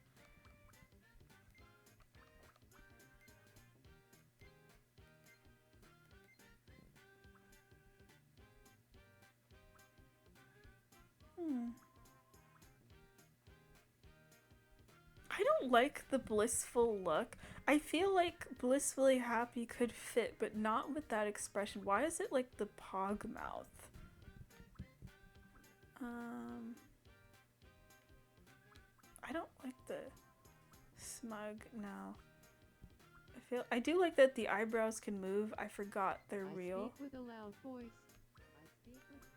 I don't like the blissful look. I feel like blissfully happy could fit, but not with that expression. Why is it like the pog mouth? I don't like the smug now. I do like that the eyebrows can move. I forgot they're real. I speak with a loud voice.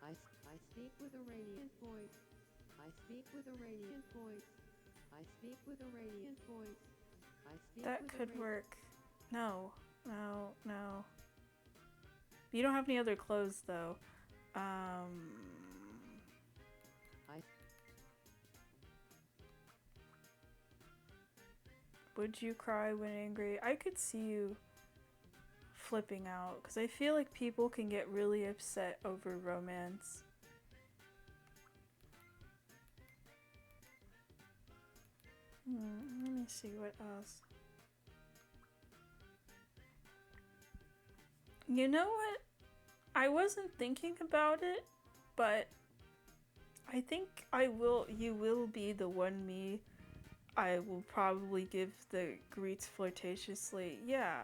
I speak with a radiant voice. I speak with a radiant voice. I speak with a radiant voice. I speak That with could work. No. You don't have any other clothes though. Would you cry when angry? I could see you flipping out, because I feel like people can get really upset over romance. Let me see what else. You know what? I wasn't thinking about it, but I think you will be the one me I will probably give the greets flirtatiously. Yeah,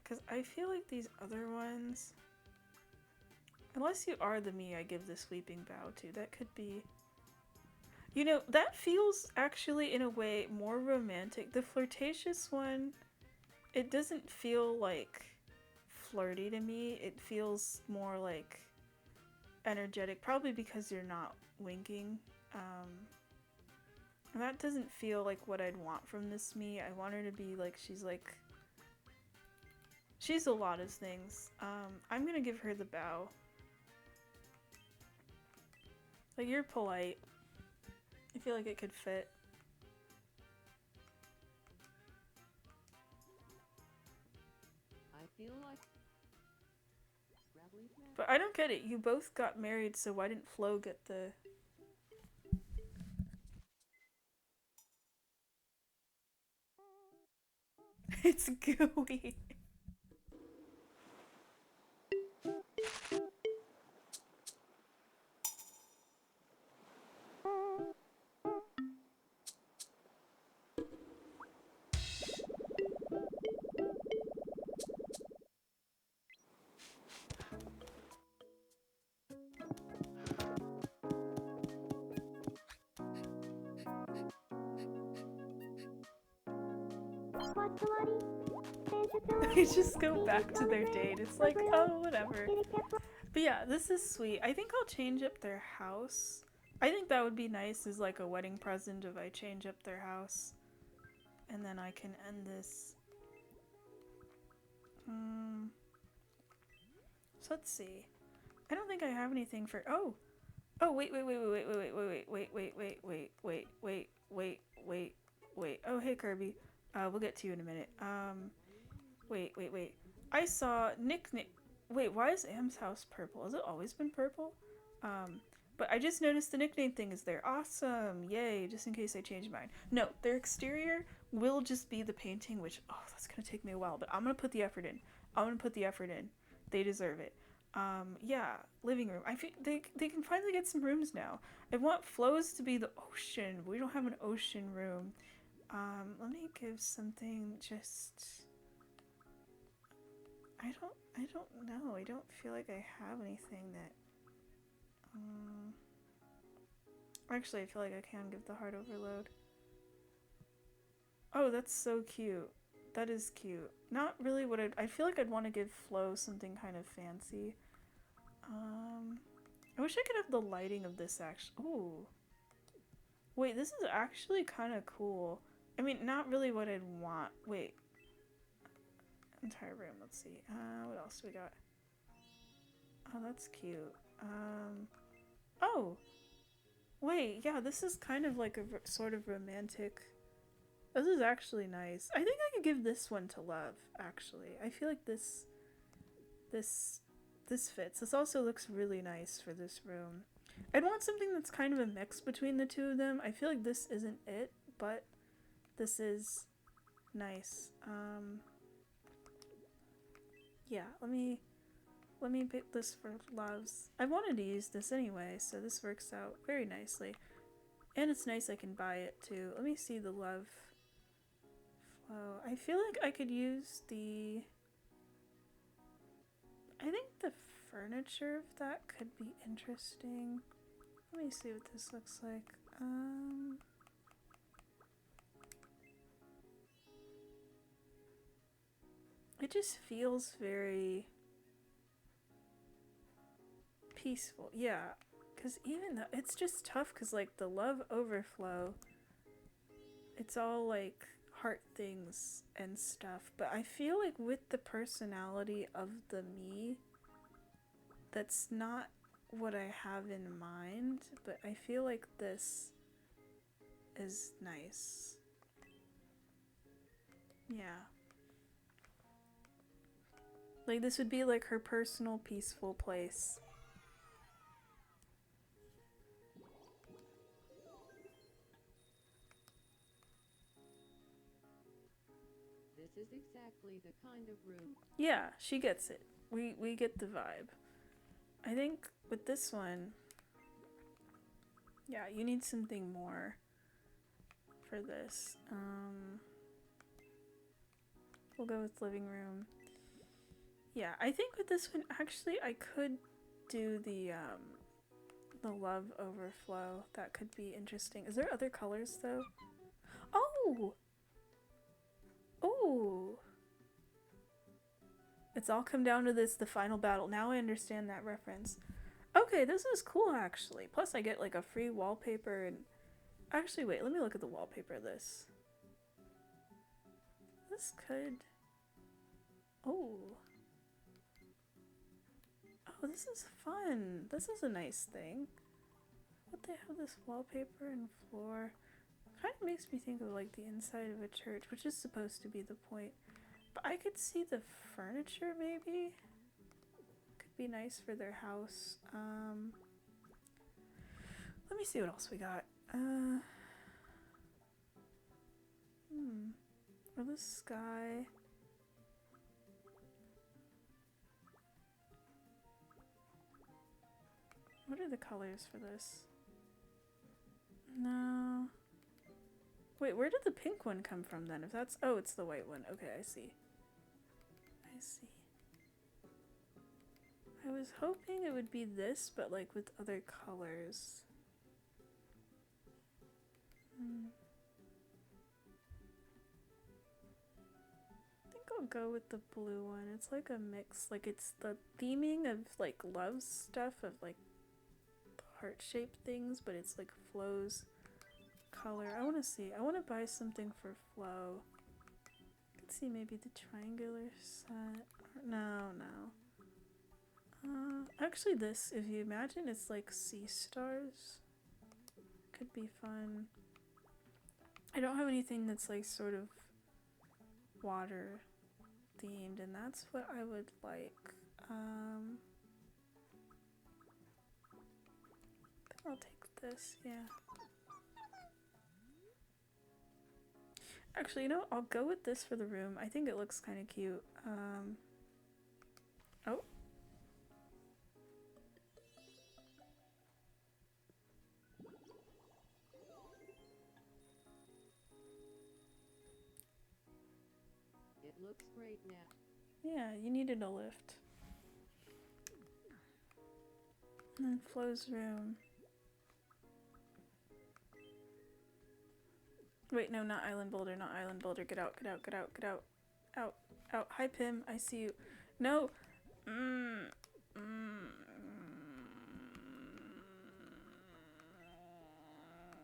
because I feel like these other ones, unless you are the me I give the sweeping bow to, that could be... You know, that feels actually in a way more romantic. The flirtatious one, it doesn't feel like flirty to me. It feels more like energetic, probably because you're not winking. And that doesn't feel like what I'd want from this me. I want her to be like, she's a lot of things. I'm gonna give her the bow. Like, you're polite. I feel like it could fit. I feel like... But I don't get it. You both got married, so why didn't Flo get the... It's gooey. What's the money? They just go back to their date. It's like, oh, whatever. But yeah, this is sweet. I think I'll change up their house. I think that would be nice as like a wedding present if I change up their house. And then I can end this. So let's see. I don't think I have anything for. Oh, wait. Oh, hey Kirby. We'll get to you in a minute. Wait. I saw Nick. Wait, why is Am's house purple? Has it always been purple? But I just noticed the nickname thing is there. Awesome! Yay! Just in case I change mine. No, their exterior will just be the painting, which, oh, that's gonna take me a while, but I'm gonna put the effort in. They deserve it. Yeah, living room. I feel they can finally get some rooms now. I want Flo's to be the ocean. We don't have an ocean room. Let me give something just. I don't know. I don't feel like I have anything that. Actually, I feel like I can give the heart overload. Oh, that's so cute. That is cute. Not really what I feel like I'd want to give Flo something kind of fancy. I wish I could have the lighting of this actually. Ooh. Wait, this is actually kind of cool. I mean, not really what I'd want. Wait. Entire room, let's see. What else do we got? Oh, that's cute. Oh! Wait, yeah, this is kind of like a sort of romantic. This is actually nice. I think I could give this one to Love, actually. I feel like this fits. This also looks really nice for this room. I'd want something that's kind of a mix between the two of them. I feel like this isn't it, but this is nice. Yeah, let me pick this for Love's. I wanted to use this anyway, so this works out very nicely. And it's nice I can buy it too. Let me see the Love flow. I feel like I could use the... I think the furniture of that could be interesting. Let me see what this looks like. It just feels very peaceful. Yeah, because even though it's just tough because like the love overflow, it's all like heart things and stuff. But I feel like with the personality of the me, that's not what I have in mind, but I feel like this is nice. Yeah. Like this would be like her personal peaceful place. This is exactly the kind of room. Yeah, she gets it. We get the vibe. I think with this one, yeah, you need something more for this. We'll go with living room. Yeah, I think with this one, actually, I could do the love overflow. That could be interesting. Is there other colors though? Oh! Oh! It's all come down to this, the final battle. Now I understand that reference. Okay, this is cool actually. Plus I get like a free wallpaper and... Actually, wait, let me look at the wallpaper of this. This could... Oh. Oh, this is fun. This is a nice thing. What they have this wallpaper and floor. Kind of makes me think of like the inside of a church, which is supposed to be the point. But I could see the furniture maybe. Could be nice for their house. Let me see what else we got. Or the sky. What are the colors for this? No. Wait, where did the pink one come from then? If that's... Oh, it's the white one. Okay, I see. I see. I was hoping it would be this, but like with other colors. I think I'll I'll go with the blue one. It's like a mix. Like it's the theming of like love stuff of like heart-shaped things, but it's like Flo's color. I want to see. I want to buy something for Flo. Let's see, maybe the triangular set. No. Actually this, if you imagine it's like sea stars, could be fun. I don't have anything that's like sort of water themed, and that's what I would like. I'll take this, yeah. Actually, you know, I'll go with this for the room. I think it looks kind of cute. Oh. It looks great now. Yeah, you needed a lift. And then Flo's room. Wait, no, not Island Boulder, not Island Boulder. Get out, get out, get out, get out. Out, out. Hi, Pim, I see you. No!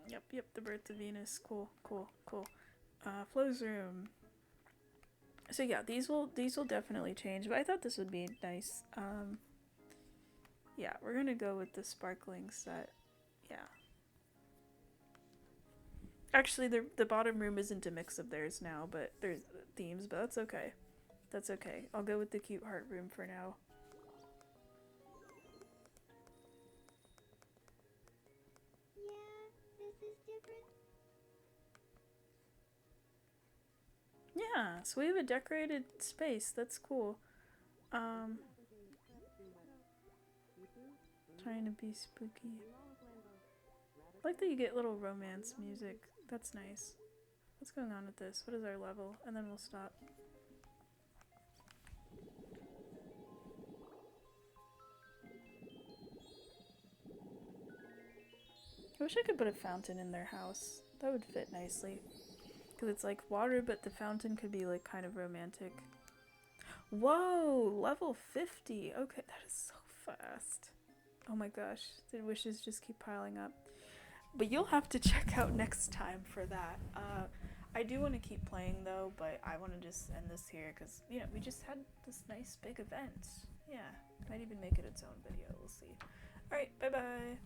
Yep, the Birth of Venus. Cool. Flo's room. So yeah, these will definitely change, but I thought this would be nice. Yeah, we're gonna go with the sparkling set. Yeah. Actually, the bottom room isn't a mix of theirs now, but there's themes, but that's okay. That's okay. I'll go with the cute heart room for now. Yeah, this is different. Yeah, so we have a decorated space. That's cool. Trying to be spooky. I like that you get little romance music. That's nice. What's going on with this? What is our level? And then we'll stop. I wish I could put a fountain in their house. That would fit nicely. Because it's like water, but the fountain could be like kind of romantic. Whoa! Level 50! Okay, that is so fast. Oh my gosh, the wishes just keep piling up. But you'll have to check out next time for that. I do want to keep playing though, but I want to just end this here because, you know, we just had this nice big event. Yeah, might even make it its own video, we'll see. Alright, bye bye!